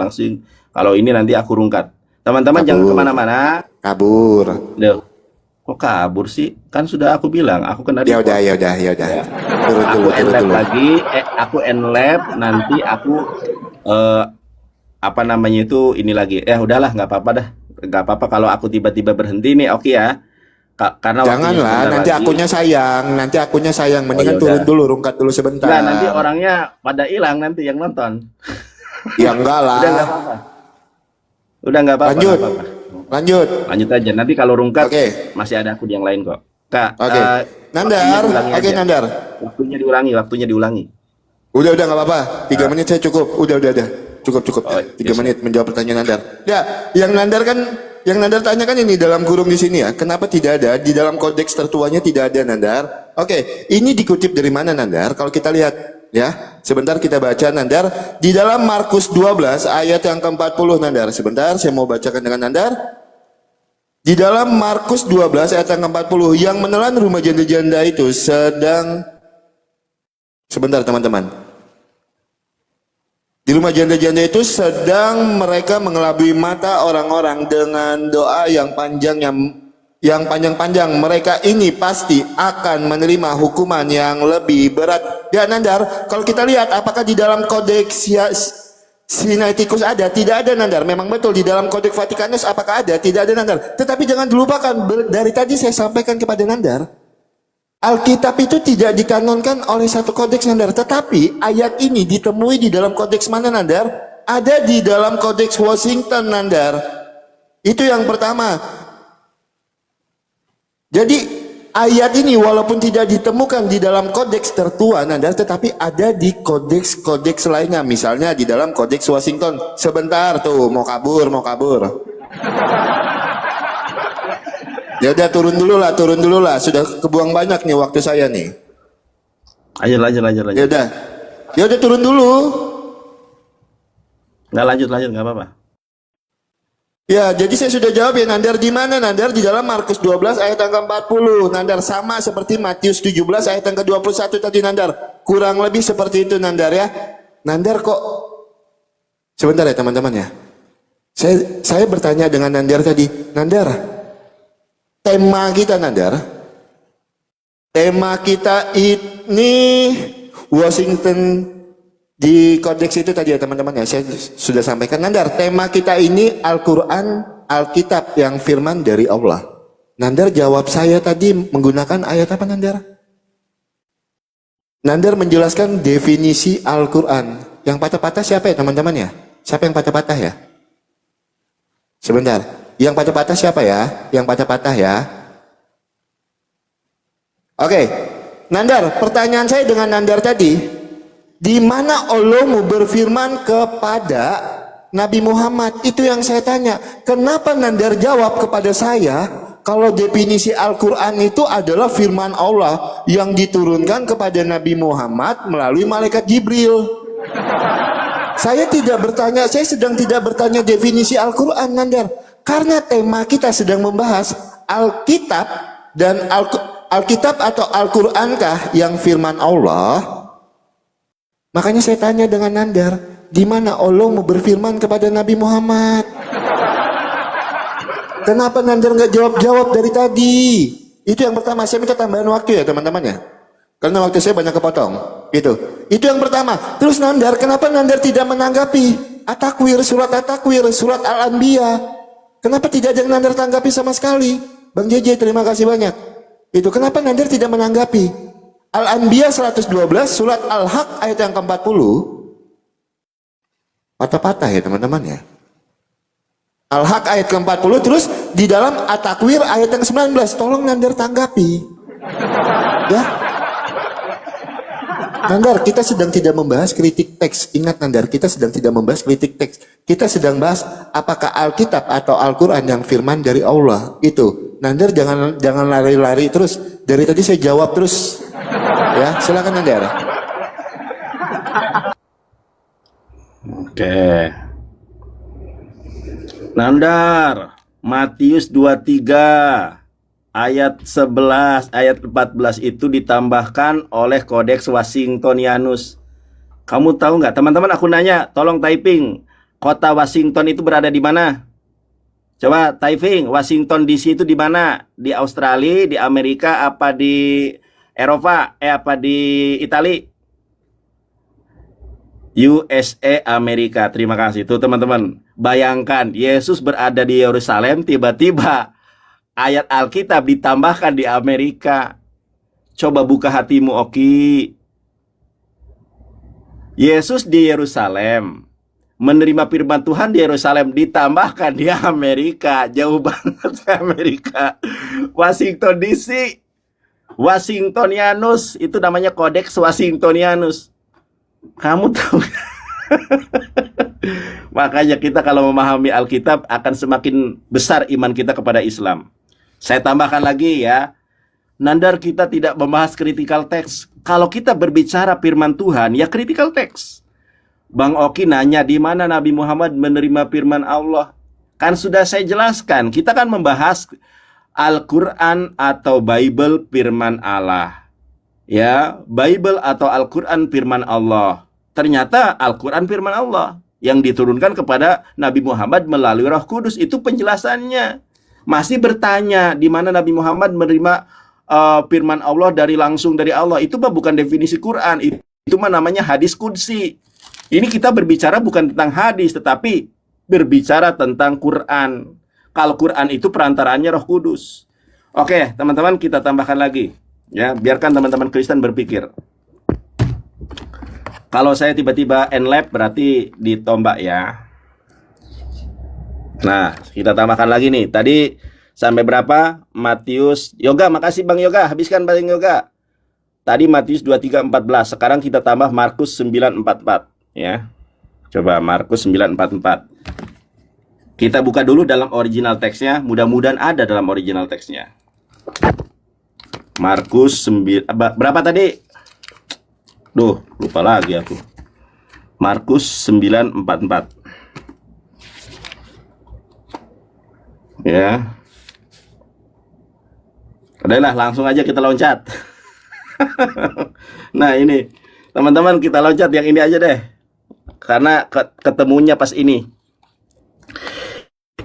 kalau ini nanti aku rungkat. Teman-teman jangan Kabur. kemana-mana. Kabur. Loh, kok kabur sih? Kan sudah aku bilang, aku kena Ya report. udah. Turun Aku dulu, end turun live dulu. lagi. Aku end live, nanti aku apa namanya itu ini lagi. Udahlah, nggak apa-apa dah. Nggak apa-apa kalau aku tiba-tiba berhenti nih, oke ya. Karena waktunya Janganlah, sebentar nanti lagi. nanti akunnya sayang. Mendingan ya turun udah. dulu, rungkat dulu sebentar. Nggak, nanti orangnya pada hilang nanti yang nonton. Ya enggak lah. Udah nggak apa-apa. Udah nggak apa-apa. Lanjut, nggak apa-apa. lanjut. Lanjut aja. Nanti kalau rungkat Oke. masih ada akun yang lain kok. Kak, Oke. Nandar, waktunya diulangi oke aja. Nandar. Waktunya diulangi. Udah nggak apa-apa. 3 menit saya cukup. Udah. Cukup. Oh, 3 yes. menit menjawab pertanyaan Nandar. Ya, yang Nandar tanyakan ini dalam kurung di sini ya. Kenapa tidak ada di dalam kodeks tertuanya tidak ada Nandar? Oke, ini dikutip dari mana Nandar? Kalau kita lihat ya, sebentar kita baca Nandar di dalam Markus 12 ayat yang ke-40 Nandar. Sebentar, saya mau bacakan dengan Nandar. Di dalam Markus 12 ayat yang ke-40, yang menelan rumah janda-janda itu sedang, sebentar teman-teman. Di Di rumah janda-janda itu sedang mereka mengelabui mata orang-orang dengan doa yang panjang-panjang. Mereka ini pasti akan menerima hukuman yang lebih berat. Dan Nandar, kalau kita lihat apakah di dalam kodeks Sinaiticus ada? Tidak ada, Nandar. Memang betul di dalam kodeks Vatikanus apakah ada? Tidak ada, Nandar. Tetapi jangan dilupakan, dari tadi saya sampaikan kepada Nandar, Alkitab itu tidak dikanonkan oleh satu kodeks, Nandar. Tetapi ayat ini ditemui di dalam kodeks mana, Nandar? Ada di dalam kodeks Washington, Nandar. Itu yang pertama. Jadi ayat ini walaupun tidak ditemukan di dalam kodeks tertua, Nandar, tetapi ada di kodeks-kodeks lainnya. Misalnya di dalam kodeks Washington. Sebentar tuh, mau kabur. Ya udah turun dulu lah. Sudah kebuang banyak nih waktu saya nih. Lanjut. Ya udah turun dulu. Nggak lanjut, nggak apa-apa. Ya, jadi saya sudah jawab ya, Nandar. Di mana, Nandar? Di dalam Markus 12 ayat yang ke-40. Nandar, sama seperti Matius 17 ayat yang ke-21 tadi, Nandar. Kurang lebih seperti itu, Nandar ya. Nandar kok sebentar ya, teman-teman ya. Saya bertanya dengan Nandar tadi. Nandar, tema kita, Nandar. Tema kita ini Washington di kodeks itu tadi ya, teman-teman ya. Saya sudah sampaikan, Nandar, tema kita ini Al-Quran, Alkitab yang firman dari Allah. Nandar jawab saya tadi menggunakan ayat apa, Nandar? Nandar menjelaskan definisi Al-Quran. Yang patah-patah siapa ya, teman-teman ya? Siapa yang patah-patah ya? Sebentar. Yang patah-patah siapa ya? Yang patah-patah ya? Oke. Nandar, pertanyaan saya dengan Nandar tadi, di mana Allah mau berfirman kepada Nabi Muhammad? Itu yang saya tanya. Kenapa Nandar jawab kepada saya kalau definisi Al-Quran itu adalah firman Allah yang diturunkan kepada Nabi Muhammad melalui malaikat Jibril? Saya sedang tidak bertanya definisi Al-Quran, Nandar. Karena tema kita sedang membahas Alkitab dan Alkitab atau Al-Qurankah yang firman Allah. Makanya saya tanya dengan Nandar, di mana Allah mau berfirman kepada Nabi Muhammad? Kenapa Nandar nggak jawab dari tadi? Itu yang pertama. Saya minta tambahan waktu ya, teman-teman ya. Karena waktu saya banyak kepotong. Itu yang pertama. Terus Nandar, kenapa Nandar tidak menanggapi surat At-Takwir, surat Al-Anbiya? Kenapa tidak ada yang Nandar tanggapi sama sekali? Bang JJ, terima kasih banyak. Itu kenapa Nandar tidak menanggapi? Al-Anbiya 112, surat Al-Haq ayat yang ke-40. Patah-patah ya, teman-teman ya. Al-Haq ayat ke-40, terus di dalam At-Takwir ayat yang 19. Tolong Nandar tanggapi. Ya. Nandar, kita sedang tidak membahas kritik teks. Ingat Nandar, kita sedang tidak membahas kritik teks. Kita sedang bahas apakah Alkitab atau Al-Quran yang firman dari Allah. Itu. Nandar jangan lari-lari terus. Dari tadi saya jawab terus. Ya, silakan Nandar. Oke. Nandar, Matius 23 ayat 11, ayat 14 itu ditambahkan oleh Kodeks Washingtonianus. Kamu tahu nggak, teman-teman? Aku nanya, tolong typing. Kota Washington itu berada di mana? Coba typing. Washington DC itu di mana? Di Australia, di Amerika, apa di Eropa? Apa di Italia? USA, Amerika. Terima kasih. Tuh teman-teman, bayangkan Yesus berada di Yerusalem, tiba-tiba ayat Alkitab ditambahkan di Amerika. Coba buka hatimu, Oki. Yesus di Yerusalem, menerima firman Tuhan di Yerusalem, ditambahkan di Amerika. Jauh banget Amerika. Washington DC, Washingtonianus, itu namanya Kodeks Washingtonianus. Kamu tahu? Makanya kita kalau memahami Alkitab akan semakin besar iman kita kepada Islam. Saya tambahkan lagi ya, Nandar, kita tidak membahas critical text. Kalau kita berbicara firman Tuhan, ya critical text. Bang Oki nanya di mana Nabi Muhammad menerima firman Allah. Kan sudah saya jelaskan, kita kan membahas Al-Quran atau Bible firman Allah. Ya, Bible atau Al-Quran firman Allah. Ternyata Al-Quran firman Allah yang diturunkan kepada Nabi Muhammad melalui Roh Kudus. Itu penjelasannya. Masih bertanya di mana Nabi Muhammad menerima firman Allah langsung dari Allah. Itu mah bukan definisi Quran. Itu mah namanya hadis qudsi. Ini kita berbicara bukan tentang hadis, tetapi berbicara tentang Quran. Kalau Quran itu perantaranya Roh Kudus. Oke, teman-teman, kita tambahkan lagi. Ya, biarkan teman-teman Kristen berpikir. Kalau saya tiba-tiba end-lab berarti ditombak ya. Nah, kita tambahkan lagi nih. Tadi sampai berapa? Matius. Yoga, makasih Bang Yoga. Habiskan Bang Yoga. Tadi Matius 23:14. Sekarang kita tambah Markus 9:44. Ya, coba Markus 9:44. Kita buka dulu dalam original teksnya. Mudah-mudahan ada dalam original teksnya. Markus 9 berapa tadi? Duh, lupa lagi aku. Markus 9:44. Ya. Udahlah, langsung aja kita loncat. Nah, ini. Teman-teman, kita loncat yang ini aja deh. Karena ketemunya pas ini.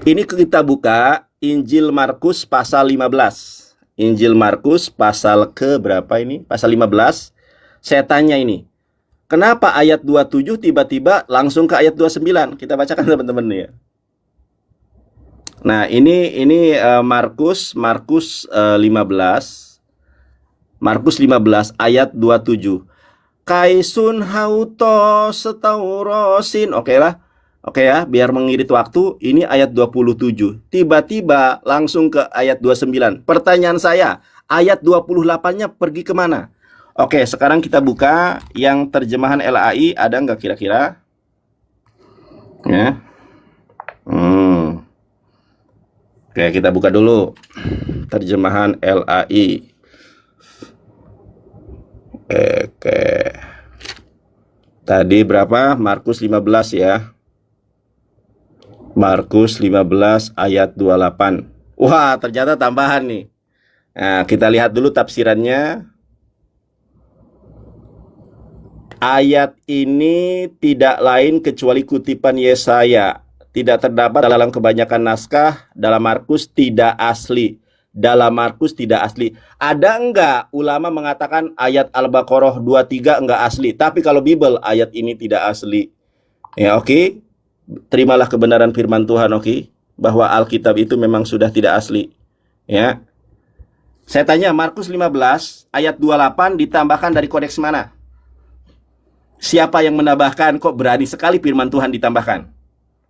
Ini kita buka Injil Markus pasal 15. Injil Markus pasal ke berapa ini? Pasal 15. Saya tanya ini. Kenapa ayat 27 tiba-tiba langsung ke ayat 29? Kita bacakan teman-teman nih ya. Nah, ini Markus 15. Markus 15 ayat 27. Kaisun hauto setaurosin. Oke lah. Oke ya, biar mengirit waktu. Ini ayat 27. Tiba-tiba langsung ke ayat 29. Pertanyaan saya, ayat 28-nya pergi kemana? Oke, sekarang kita buka yang terjemahan LAI. Ada nggak kira-kira? Ya. Oke, kita buka dulu terjemahan LAI. Oke. Tadi berapa? Markus 15 ya. Markus 15 ayat 28. Wah, ternyata tambahan nih. Nah, kita lihat dulu tafsirannya. Ayat ini tidak lain kecuali kutipan Yesaya. Tidak terdapat dalam kebanyakan naskah. Dalam Markus tidak asli. Dalam Markus tidak asli. Ada enggak ulama mengatakan ayat Al-Baqarah 23 enggak asli, tapi kalau Bible ayat ini tidak asli. Ya, oke. Terimalah kebenaran firman Tuhan, oke, bahwa Alkitab itu memang sudah tidak asli. Ya. Saya tanya, Markus 15 ayat 28 ditambahkan dari kodeks mana? Siapa yang menambahkan? Kok berani sekali firman Tuhan ditambahkan?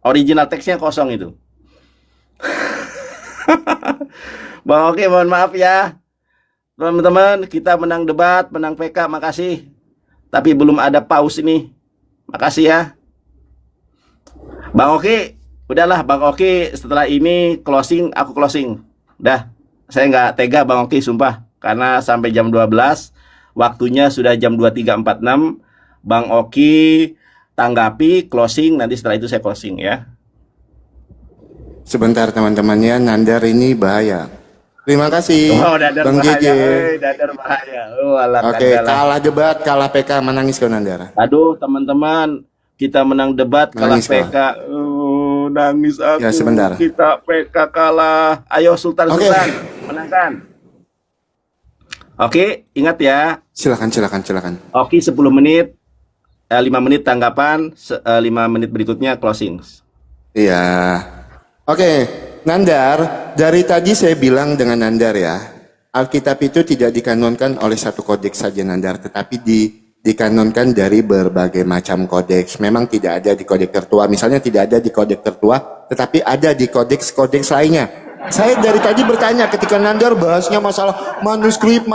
Original teksnya kosong itu. Bang Oki, mohon maaf ya. Teman-teman, kita menang debat, menang PK, makasih. Tapi belum ada paus ini. Makasih ya. Bang Oki, udahlah Bang Oki, setelah ini closing, aku closing. Dah, saya nggak tega Bang Oki, sumpah. Karena sampai jam 12, waktunya sudah jam 23.46. Bang Oki tanggapi, closing, nanti setelah itu saya closing ya. Sebentar teman-temannya, Nandar ini bahaya. Terima kasih, Dadar Bang bahaya, JJ. Dadar bahaya. Alah, Oke, kagak lah. kalah debat, kalah PK, menangis kau Nandar. Aduh, teman-teman, kita menang debat, kalah Menangis, PK. Nangis aku. Ya, sebentar. Kita PK kalah. Ayo Sultan, Oke. Sultan, menangkan. Oke, ingat ya. Silakan. Oke, 10 menit. 5 menit tanggapan, 5 menit berikutnya closing. Iya. Oke, Nandar, dari tadi saya bilang dengan Nandar ya, Alkitab itu tidak dikanonkan oleh satu kodeks saja Nandar, tetapi dikanonkan dari berbagai macam kodeks. Memang tidak ada di kodeks tertua, misalnya tidak ada di kodeks tertua, tetapi ada di kodeks-kodeks lainnya. Saya dari tadi bertanya ketika Nandar bahasnya masalah manuskrip,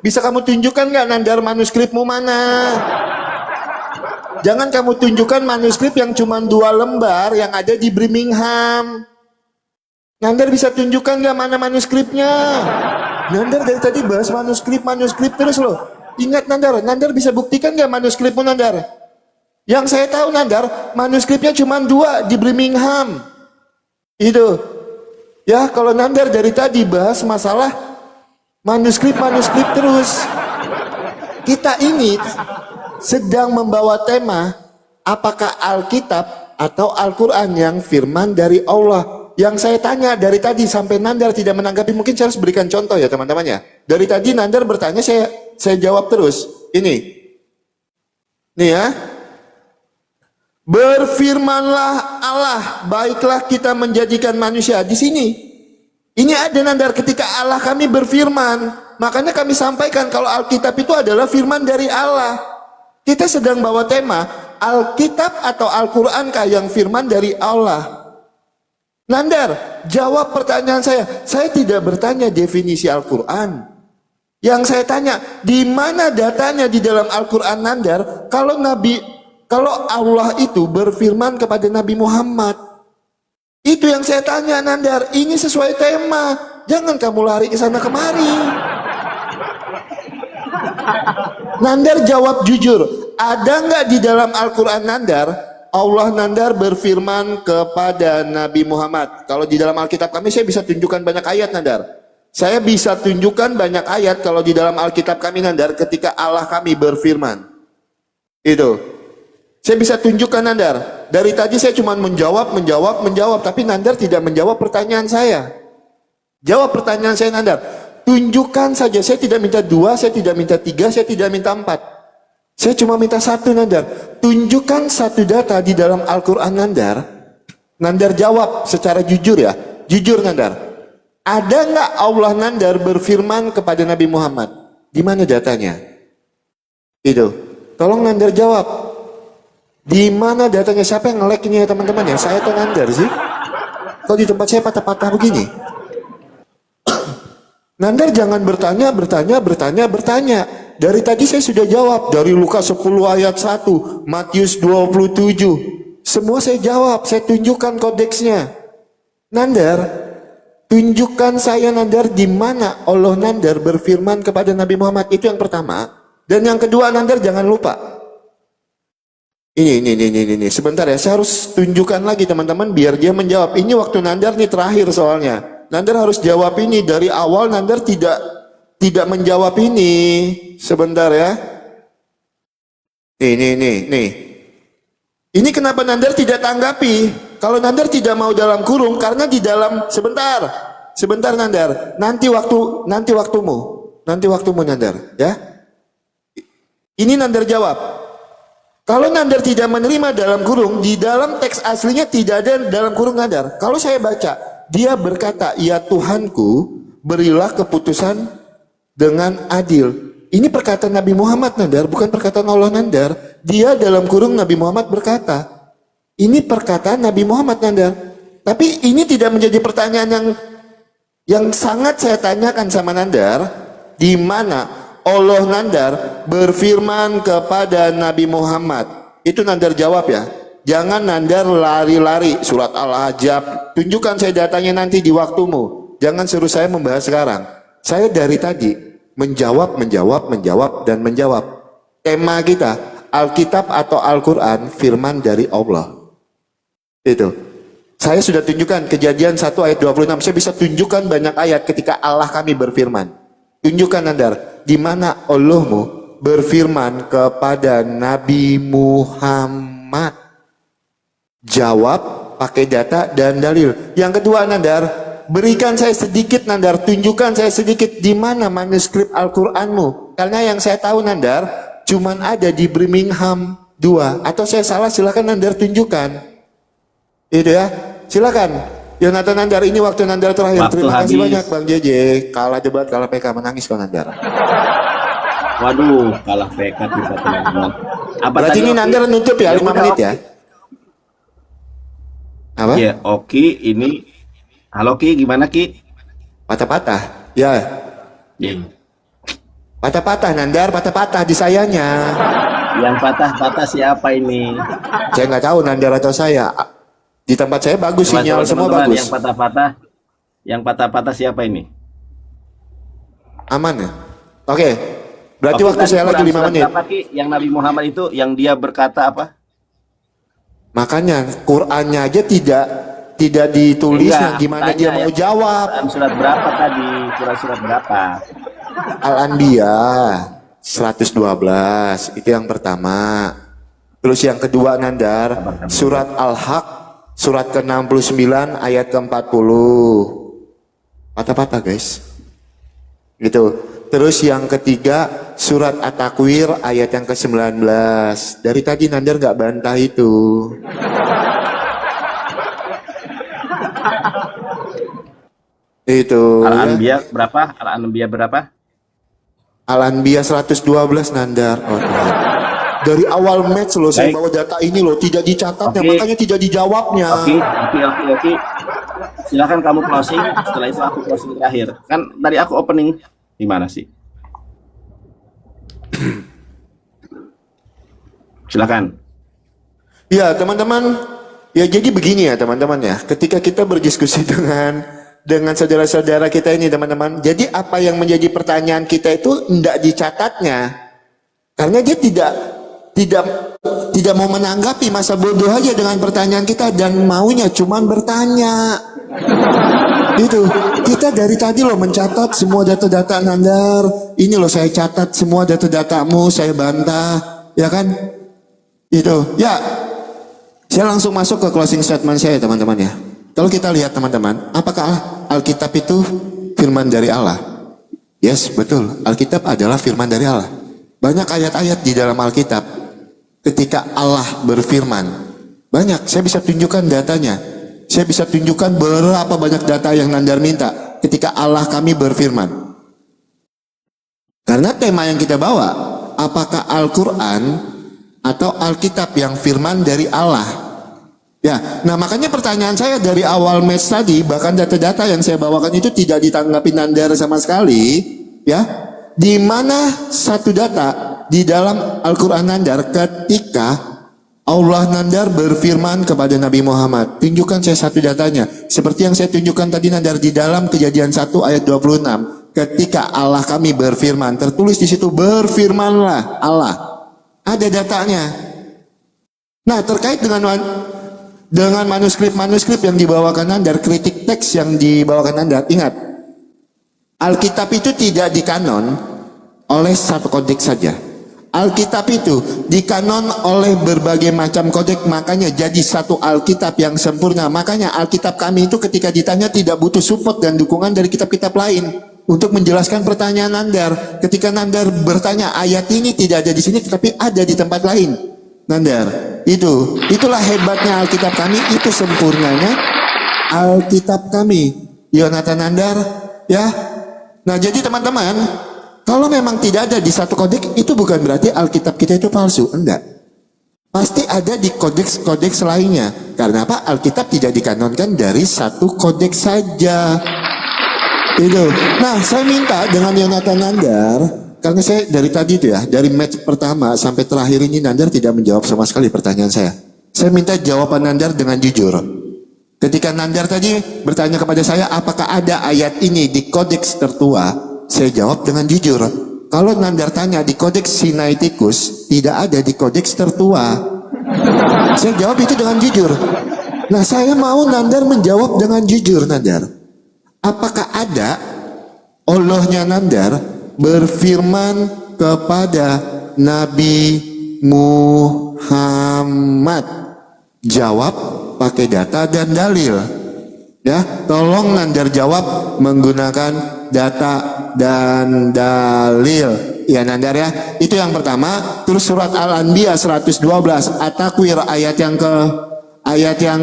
bisa kamu tunjukkan nggak Nandar manuskripmu mana? Jangan kamu tunjukkan manuskrip yang cuma 2 lembar yang ada di Birmingham. Nandar bisa tunjukkan nggak mana manuskripnya? Nandar dari tadi bahas manuskrip terus loh. Ingat Nandar bisa buktikan nggak manuskripmu Nandar? Yang saya tahu Nandar, manuskripnya cuma 2 di Birmingham. Itu. Ya, kalau Nandar dari tadi bahas masalah manuskrip terus. Kita ini sedang membawa tema apakah Alkitab atau Al-Quran yang firman dari Allah. Yang saya tanya dari tadi sampai Nandar tidak menanggapi, mungkin saya harus berikan contoh ya teman-teman ya. Dari tadi Nandar bertanya, saya jawab terus. Nih ya. Berfirmanlah Allah, baiklah kita menjadikan manusia. Di sini ini ada Nandar, ketika Allah kami berfirman, makanya kami sampaikan kalau Alkitab itu adalah firman dari Allah. Kita sedang bawa tema Alkitab atau Al-Quran kah yang firman dari Allah. Nandar, jawab pertanyaan saya. Saya tidak bertanya definisi Al-Quran. Yang saya tanya, di mana datanya di dalam Al-Quran, Nandar, kalau Allah itu berfirman kepada Nabi Muhammad. Itu yang saya tanya, Nandar. Ini sesuai tema. Jangan kamu lari ke sana kemari. Nandar jawab jujur. Ada nggak di dalam Al-Quran, Nandar, Allah Nandar berfirman kepada Nabi Muhammad? Kalau di dalam Alkitab kami, saya bisa tunjukkan banyak ayat, Nandar. Saya bisa tunjukkan banyak ayat kalau di dalam Alkitab kami, Nandar, ketika Allah kami berfirman. Itu. Saya bisa tunjukkan, Nandar. Dari tadi saya cuma menjawab, tapi Nandar tidak menjawab pertanyaan saya. Jawab pertanyaan saya, Nandar. Tunjukkan saja. Saya tidak minta 2, saya tidak minta 3, saya tidak minta 4. Saya cuma minta 1, Nandar. Tunjukkan 1 data di dalam Al-Quran, Nandar. Nandar jawab secara jujur ya. Jujur, Nandar. Ada nggak Allah, Nandar, berfirman kepada Nabi Muhammad? Di mana datanya? Itu. Tolong Nandar jawab. Di mana datanya? Siapa yang nge-lag ini ya teman-teman ya? Saya atau Nandar sih? Kalau di tempat saya patah-patah begini. Nandar jangan bertanya. Dari tadi saya sudah jawab. Dari Lukas 10 ayat 1, Matius 27. Semua saya jawab, saya tunjukkan kodeksnya. Nandar, tunjukkan saya, Nandar, di mana Allah, Nandar, berfirman kepada Nabi Muhammad. Itu yang pertama. Dan yang kedua, Nandar, jangan lupa. Ini. Sebentar ya, saya harus tunjukkan lagi teman-teman biar dia menjawab. Ini waktu Nandar nih terakhir soalnya. Nandar harus jawab ini. Dari awal Nandar tidak menjawab ini. Sebentar ya. Nih. Ini kenapa Nandar tidak tanggapi? Kalau Nandar tidak mau dalam kurung karena di dalam sebentar Nandar. Nanti waktumu Nandar ya. Ini Nandar jawab. Kalau Nandar tidak menerima dalam kurung, di dalam teks aslinya tidak ada dalam kurung, Nandar. Kalau saya baca, dia berkata, "Ya Tuhanku, berilah keputusan dengan adil." Ini perkataan Nabi Muhammad, Nandar, bukan perkataan Allah, Nandar. Dia dalam kurung Nabi Muhammad berkata. Ini perkataan Nabi Muhammad, Nandar. Tapi ini tidak menjadi pertanyaan yang sangat saya tanyakan sama Nandar. Di mana Allah, Nandar, berfirman kepada Nabi Muhammad? Itu Nandar jawab ya. Jangan Nandar lari-lari surat Al-Ahzab. Tunjukkan saya datanya nanti di waktumu. Jangan suruh saya membahas sekarang. Saya dari tadi menjawab. Tema kita, Alkitab atau Al-Quran, firman dari Allah. Itu. Saya sudah tunjukkan Kejadian 1 ayat 26. Saya bisa tunjukkan banyak ayat ketika Allah kami berfirman. Tunjukkan, Nandar, di mana Allahmu berfirman kepada Nabi Muhammad. Jawab pakai data dan dalil. Yang kedua, Nandar, berikan saya sedikit, Nandar, tunjukkan saya sedikit di mana manuskrip Al-Qur'anmu. Karena yang saya tahu, Nandar, cuman ada di Birmingham 2. Atau saya salah, silakan Nandar tunjukkan. Itu ya, silakan. Yonatan, Nandar, ini waktu Nandar terakhir. Waktu Terima kasih habis. banyak Bang JJ. Kalah debat, kalah PK, menangis kok Nandar. Waduh, kalah PK kita teman-teman. Apa Berarti tadi, ini Oki? Nandar nutup ya, 5 udah, menit Oki. ya. Apa? Ya, Oki ini. Halo Ki, gimana Ki? Patah-patah. Ya, Ya. patah-patah Nandar, patah-patah di sayanya. Yang patah-patah siapa ini? Saya nggak tahu Nandar atau saya. Di tempat saya bagus, Coba, sinyal semua teman-teman, bagus. Yang patah-patah siapa ini? Aman ya? Oke. Berarti Oki, waktu tadi saya lagi Quran 5 surat menit. berapa, Ki? Yang Nabi Muhammad itu yang dia berkata apa? Makanya Qur'annya aja tidak ditulis. Enggak, Nah, gimana tanya dia mau yang jawab? Quran surat berapa tadi? Quran surat berapa? Al-Anbiya. 112, itu yang pertama. Terus yang kedua Nandar, surat Al-Haq, surat ke-69 ayat ke-40. Patah-patah guys. Gitu. Terus yang ketiga, surat At-Takwir ayat yang ke-19. Dari tadi Nandar nggak bantah itu. Itu. Al-Anbiya berapa? Al-Anbiya berapa? Al-Anbiya 112 Nandar. Oh, Tuhan. Dari awal match loh saya bawa data ini loh, tidak dicatatnya, makanya tidak dijawabnya. Oke. Silakan kamu closing, setelah itu aku closing terakhir. Kan tadi aku opening di mana sih? Silakan. Ya, teman-teman. Ya jadi begini ya, teman-teman ya. Ketika kita berdiskusi dengan saudara-saudara kita ini, teman-teman. Jadi apa yang menjadi pertanyaan kita itu tidak dicatatnya. Karena dia tidak mau menanggapi, masa bodoh aja dengan pertanyaan kita dan maunya cuman bertanya. Itu kita dari tadi loh mencatat semua data-data Nandar. Ini loh saya catat semua data-datamu, saya bantah, ya kan? Itu ya. Saya langsung masuk ke closing statement saya, teman-teman ya. Kalau kita lihat teman-teman, apakah Alkitab itu firman dari Allah? Yes, betul. Alkitab adalah firman dari Allah. Banyak ayat-ayat di dalam Alkitab ketika Allah berfirman. Banyak, saya bisa tunjukkan datanya. Saya bisa tunjukkan berapa banyak data yang Nandar minta ketika Allah kami berfirman. Karena tema yang kita bawa, apakah Al-Quran atau Alkitab yang firman dari Allah? Ya, nah makanya pertanyaan saya dari awal match tadi, bahkan data-data yang saya bawakan itu tidak ditanggapi Nandar sama sekali, ya. Di mana satu data di dalam Al-Quran Nandar ketika Allah Nandar berfirman kepada Nabi Muhammad. Tunjukkan saya satu datanya. Seperti yang saya tunjukkan tadi Nandar di dalam Kejadian 1 ayat 26. Ketika Allah kami berfirman, tertulis di situ berfirmanlah Allah. Ada datanya. Nah, terkait dengan manuskrip-manuskrip yang dibawakan Nandar, kritik teks yang dibawakan Nandar, ingat, Alkitab itu tidak dikanon oleh satu kodeks saja. Alkitab itu dikanon oleh berbagai macam kodeks, makanya jadi satu Alkitab yang sempurna. Makanya Alkitab kami itu ketika ditanya tidak butuh support dan dukungan dari kitab-kitab lain untuk menjelaskan pertanyaan Nandar. Ketika Nandar bertanya ayat ini tidak ada di sini tetapi ada di tempat lain. Nandar, itulah hebatnya Alkitab kami, itu sempurnanya Alkitab kami. Yonatan Nandar, ya. Nah jadi teman-teman, kalau memang tidak ada di satu kodeks, itu bukan berarti Alkitab kita itu palsu, enggak. Pasti ada di kodeks-kodeks lainnya. Karena apa? Alkitab tidak dikanonkan dari satu kodeks saja. Itu. Nah, saya minta dengan Yonatan Nandar, karena saya dari tadi itu ya, dari match pertama sampai terakhir ini Nandar tidak menjawab sama sekali pertanyaan saya. Saya minta jawaban Nandar dengan jujur. Ketika Nandar tadi bertanya kepada saya, apakah ada ayat ini di kodeks tertua? Saya jawab dengan jujur. Kalau Nandar tanya di kodeks Sinaiticus, tidak ada di kodeks tertua. Saya jawab itu dengan jujur. Nah, saya mau Nandar menjawab dengan jujur, Nandar. Apakah ada Allahnya Nandar berfirman kepada Nabi Muhammad? Jawab pakai data dan dalil. Ya, tolong Nandar jawab menggunakan data dan dalil. Ya Nandar ya. Itu yang pertama. Terus surat Al-Anbiya 112, At-Takwir ayat yang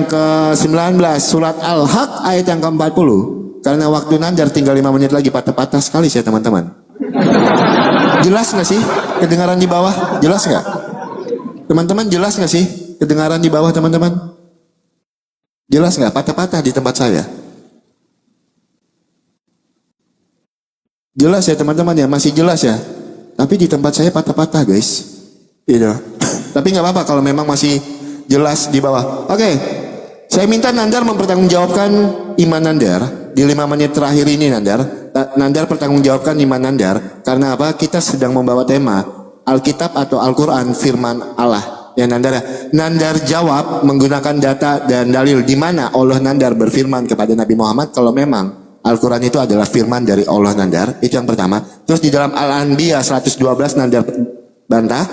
ke-19, surat Al-Haq ayat yang ke-40. Karena waktu Nandar tinggal 5 menit lagi, patah-patah sekali saya teman-teman. Jelas nggak sih kedengaran di bawah? Jelas nggak? Teman-teman jelas nggak sih kedengaran di bawah teman-teman? Jelas nggak? Patah-patah di tempat saya. Jelas ya teman-teman ya, masih jelas ya. Tapi di tempat saya patah-patah guys. Gitu. Tapi nggak apa-apa kalau memang masih jelas di bawah. Oke, saya minta Nandar mempertanggungjawabkan iman Nandar di 5 menit terakhir ini Nandar. Nandar pertanggungjawabkan iman Nandar. Karena apa? Kita sedang membawa tema Alkitab atau Al-Quran firman Allah. Ya Nandar jawab menggunakan data dan dalil di mana Allah Nandar berfirman kepada Nabi Muhammad kalau memang Al-Quran itu adalah firman dari Allah Nandar. Itu yang pertama. Terus di dalam Al-Anbiya 112 Nandar bantah.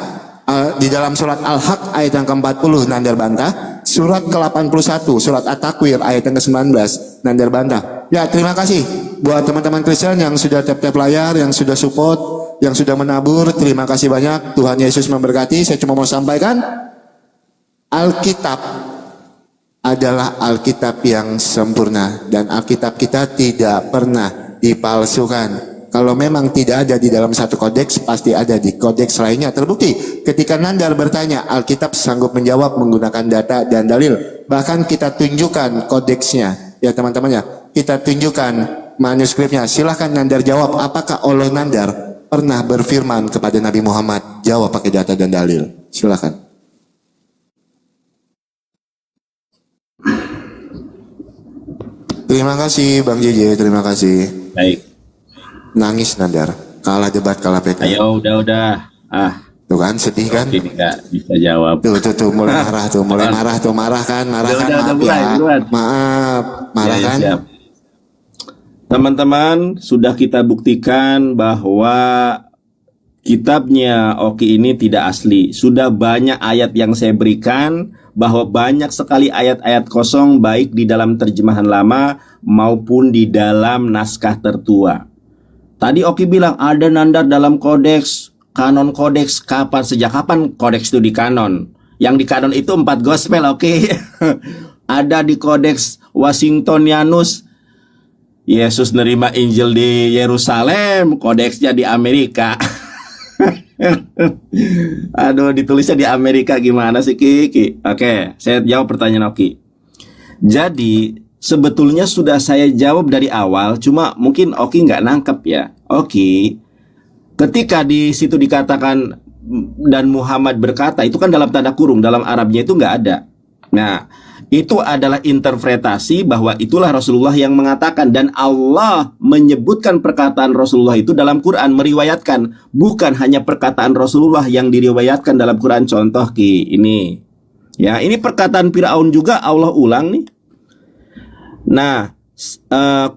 Di dalam surat Al-Haq ayat yang ke-40 Nandar bantah. Surat ke-81 surat At-Takwir ayat yang ke-19 Nandar bantah. Ya, terima kasih buat teman-teman Kristen yang sudah tap-tap layar, yang sudah support, yang sudah menabur. Terima kasih banyak. Tuhan Yesus memberkati. Saya cuma mau sampaikan, Alkitab adalah Alkitab yang sempurna, dan Alkitab kita tidak pernah dipalsukan. Kalau memang tidak ada di dalam satu kodeks, pasti ada di kodeks lainnya. Terbukti ketika Nandar bertanya, Alkitab sanggup menjawab menggunakan data dan dalil. Bahkan kita tunjukkan kodeksnya, ya teman-teman ya. Kita tunjukkan manuskripnya. Silahkan Nandar jawab, apakah Allah Nandar pernah berfirman kepada Nabi Muhammad? Jawab pakai data dan dalil. Silahkan. Terima kasih Bang JJ, terima kasih. Baik. Nangis Nandar, kalah debat, kalah PK. Ayo udah. Tuh kan sedih kan? Ini nggak bisa jawab. Tuh mulai marah tuh, marah kan, maaf mulai, ya. duluan. Maaf, marah Ya, kan? siap. Teman-teman, sudah kita buktikan bahwa kitabnya Oki ini tidak asli. Sudah banyak ayat yang saya berikan, bahwa banyak sekali ayat-ayat kosong baik di dalam terjemahan lama maupun di dalam naskah tertua. Tadi Oki bilang ada Nandar dalam kodeks, kanon kodeks. Sejak kapan kodeks itu di kanon? Yang di kanon itu 4 gospel, oke. Ada di kodeks Washingtonianus. Yesus nerima Injil di Yerusalem, kodeksnya di Amerika. Aduh, ditulisnya di Amerika gimana sih Ki? Oke, saya jawab pertanyaan Oki. Jadi sebetulnya sudah saya jawab dari awal, cuma mungkin Oki nggak nangkep ya. Oki, ketika di situ dikatakan dan Muhammad berkata, itu kan dalam tanda kurung, dalam Arabnya itu nggak ada. Nah, itu adalah interpretasi bahwa itulah Rasulullah yang mengatakan, dan Allah menyebutkan perkataan Rasulullah itu dalam Quran, meriwayatkan, bukan hanya perkataan Rasulullah yang diriwayatkan dalam Quran. Contoh Ki, ini. Ya, ini perkataan Firaun juga Allah ulang nih. Nah,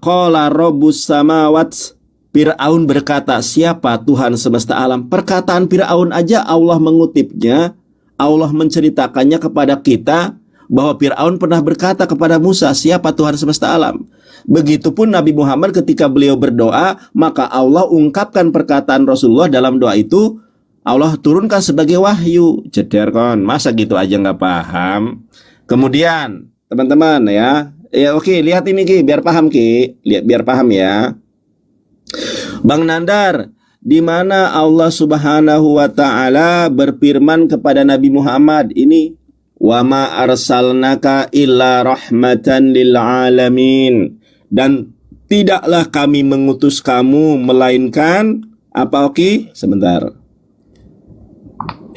qala rabbus samawat, Firaun berkata, siapa Tuhan semesta alam? Perkataan Firaun aja Allah mengutipnya, Allah menceritakannya kepada kita, bahwa Firaun pernah berkata kepada Musa, siapa Tuhan semesta alam? Begitupun Nabi Muhammad ketika beliau berdoa, maka Allah ungkapkan perkataan Rasulullah dalam doa itu, Allah turunkan sebagai wahyu. Ceder kon, masa gitu aja nggak paham? Kemudian teman-teman ya oke, lihat ini Ki, biar paham Ki, biar paham ya. Bang Nandar, di mana Allah Subhanahu wa taala berfirman kepada Nabi Muhammad ini, wa ma arsalnaka illa rahmatan lil alamin, dan tidaklah kami mengutus kamu melainkan apa Oki? Sebentar.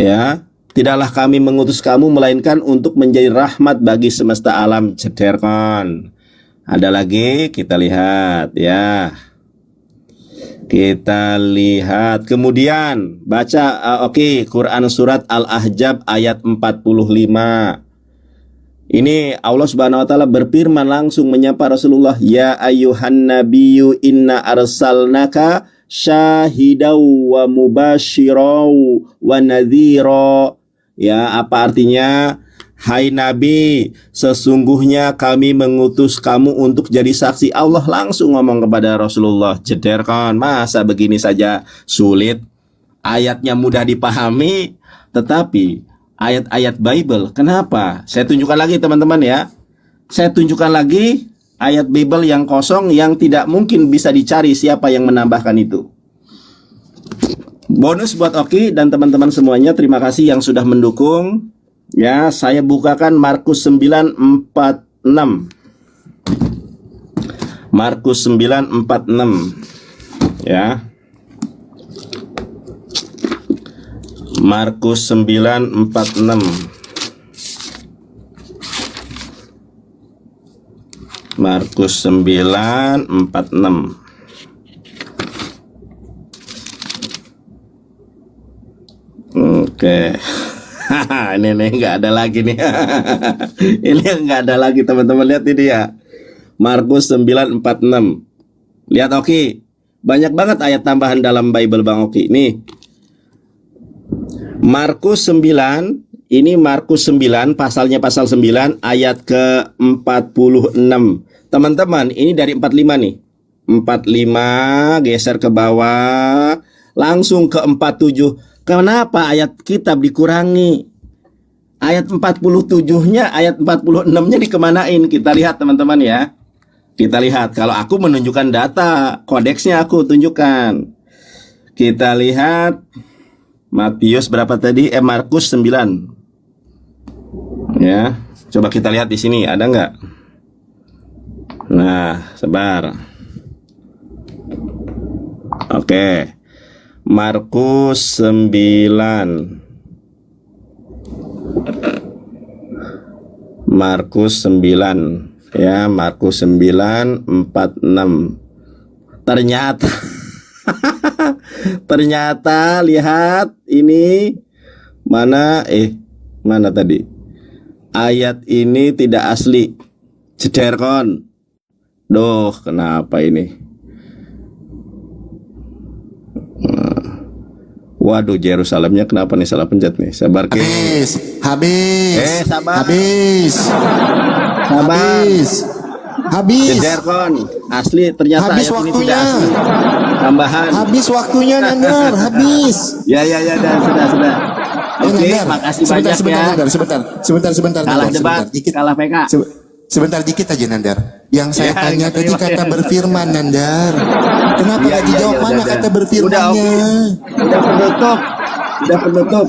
Ya, tidaklah kami mengutus kamu melainkan untuk menjadi rahmat bagi semesta alam. Cederkan. Ada lagi, kita lihat ya. Kita lihat. Kemudian baca oke, Quran surat Al-Ahzab ayat 45. Ini Allah Subhanahu wa taala berfirman langsung menyapa Rasulullah, ya ayyuhan nabiyyu inna arsalnaka syahidau wa mubashirau wa nadhira. Ya, apa artinya? Hai Nabi, sesungguhnya kami mengutus kamu untuk jadi saksi. Allah langsung ngomong kepada Rasulullah. Jederkan, masa begini saja sulit? Ayatnya mudah dipahami, tetapi ayat-ayat Bible, kenapa? Saya tunjukkan lagi teman-teman ya. Saya tunjukkan lagi ayat Bible yang kosong, yang tidak mungkin bisa dicari siapa yang menambahkan itu. Bonus buat Oki dan teman-teman semuanya, terima kasih yang sudah mendukung. Ya, saya bukakan Markus 9:46. Markus 9:46. Ya. Markus 9:46. Markus 9:46. Oke. Ini nggak ada lagi nih. Ini nggak ada lagi teman-teman, lihat ini ya. Markus 9:46. Lihat Oki, banyak banget ayat tambahan dalam Bible Bang Oki. Nih, Markus 9, ini Markus 9, pasalnya pasal 9, ayat ke-46. Teman-teman, ini dari 45 nih. 45, geser ke bawah, langsung ke 47. Kenapa ayat kitab dikurangi? Ayat 47-nya, ayat 46-nya dikemanain? Kita lihat teman-teman ya. Kita lihat, kalau aku menunjukkan data, kodeksnya aku tunjukkan. Kita lihat Matius berapa tadi? Markus 9. Ya, coba kita lihat di sini ada nggak? Nah, sebar. Oke. Markus 9. Markus 9. Ya, Markus 9, 46. Ternyata ternyata lihat ini mana tadi? Ayat ini tidak asli. Cederkon. Duh, kenapa ini? Waduh, Yerusalemnya kenapa nih salah pencet nih? Sabar ke. Habis. Sabar. Habis. Cederkon. Asli ternyata Habis ayat waktunya. ini tidak asli. Tambahan. Habis waktunya Nandar, habis. Ya, dan sudah. Oke, Nandar, makasih banyak ya. Nandar, sebentar. Kalah Nandar, debat, dikit. kalah PK. Sebentar dikit aja Nandar. Yang saya Ya, tanya nggak tadi terima kata ya. berfirman Nandar. Kenapa Iya, nggak dijawab mana udah. kata berfirmannya? Udah penutup.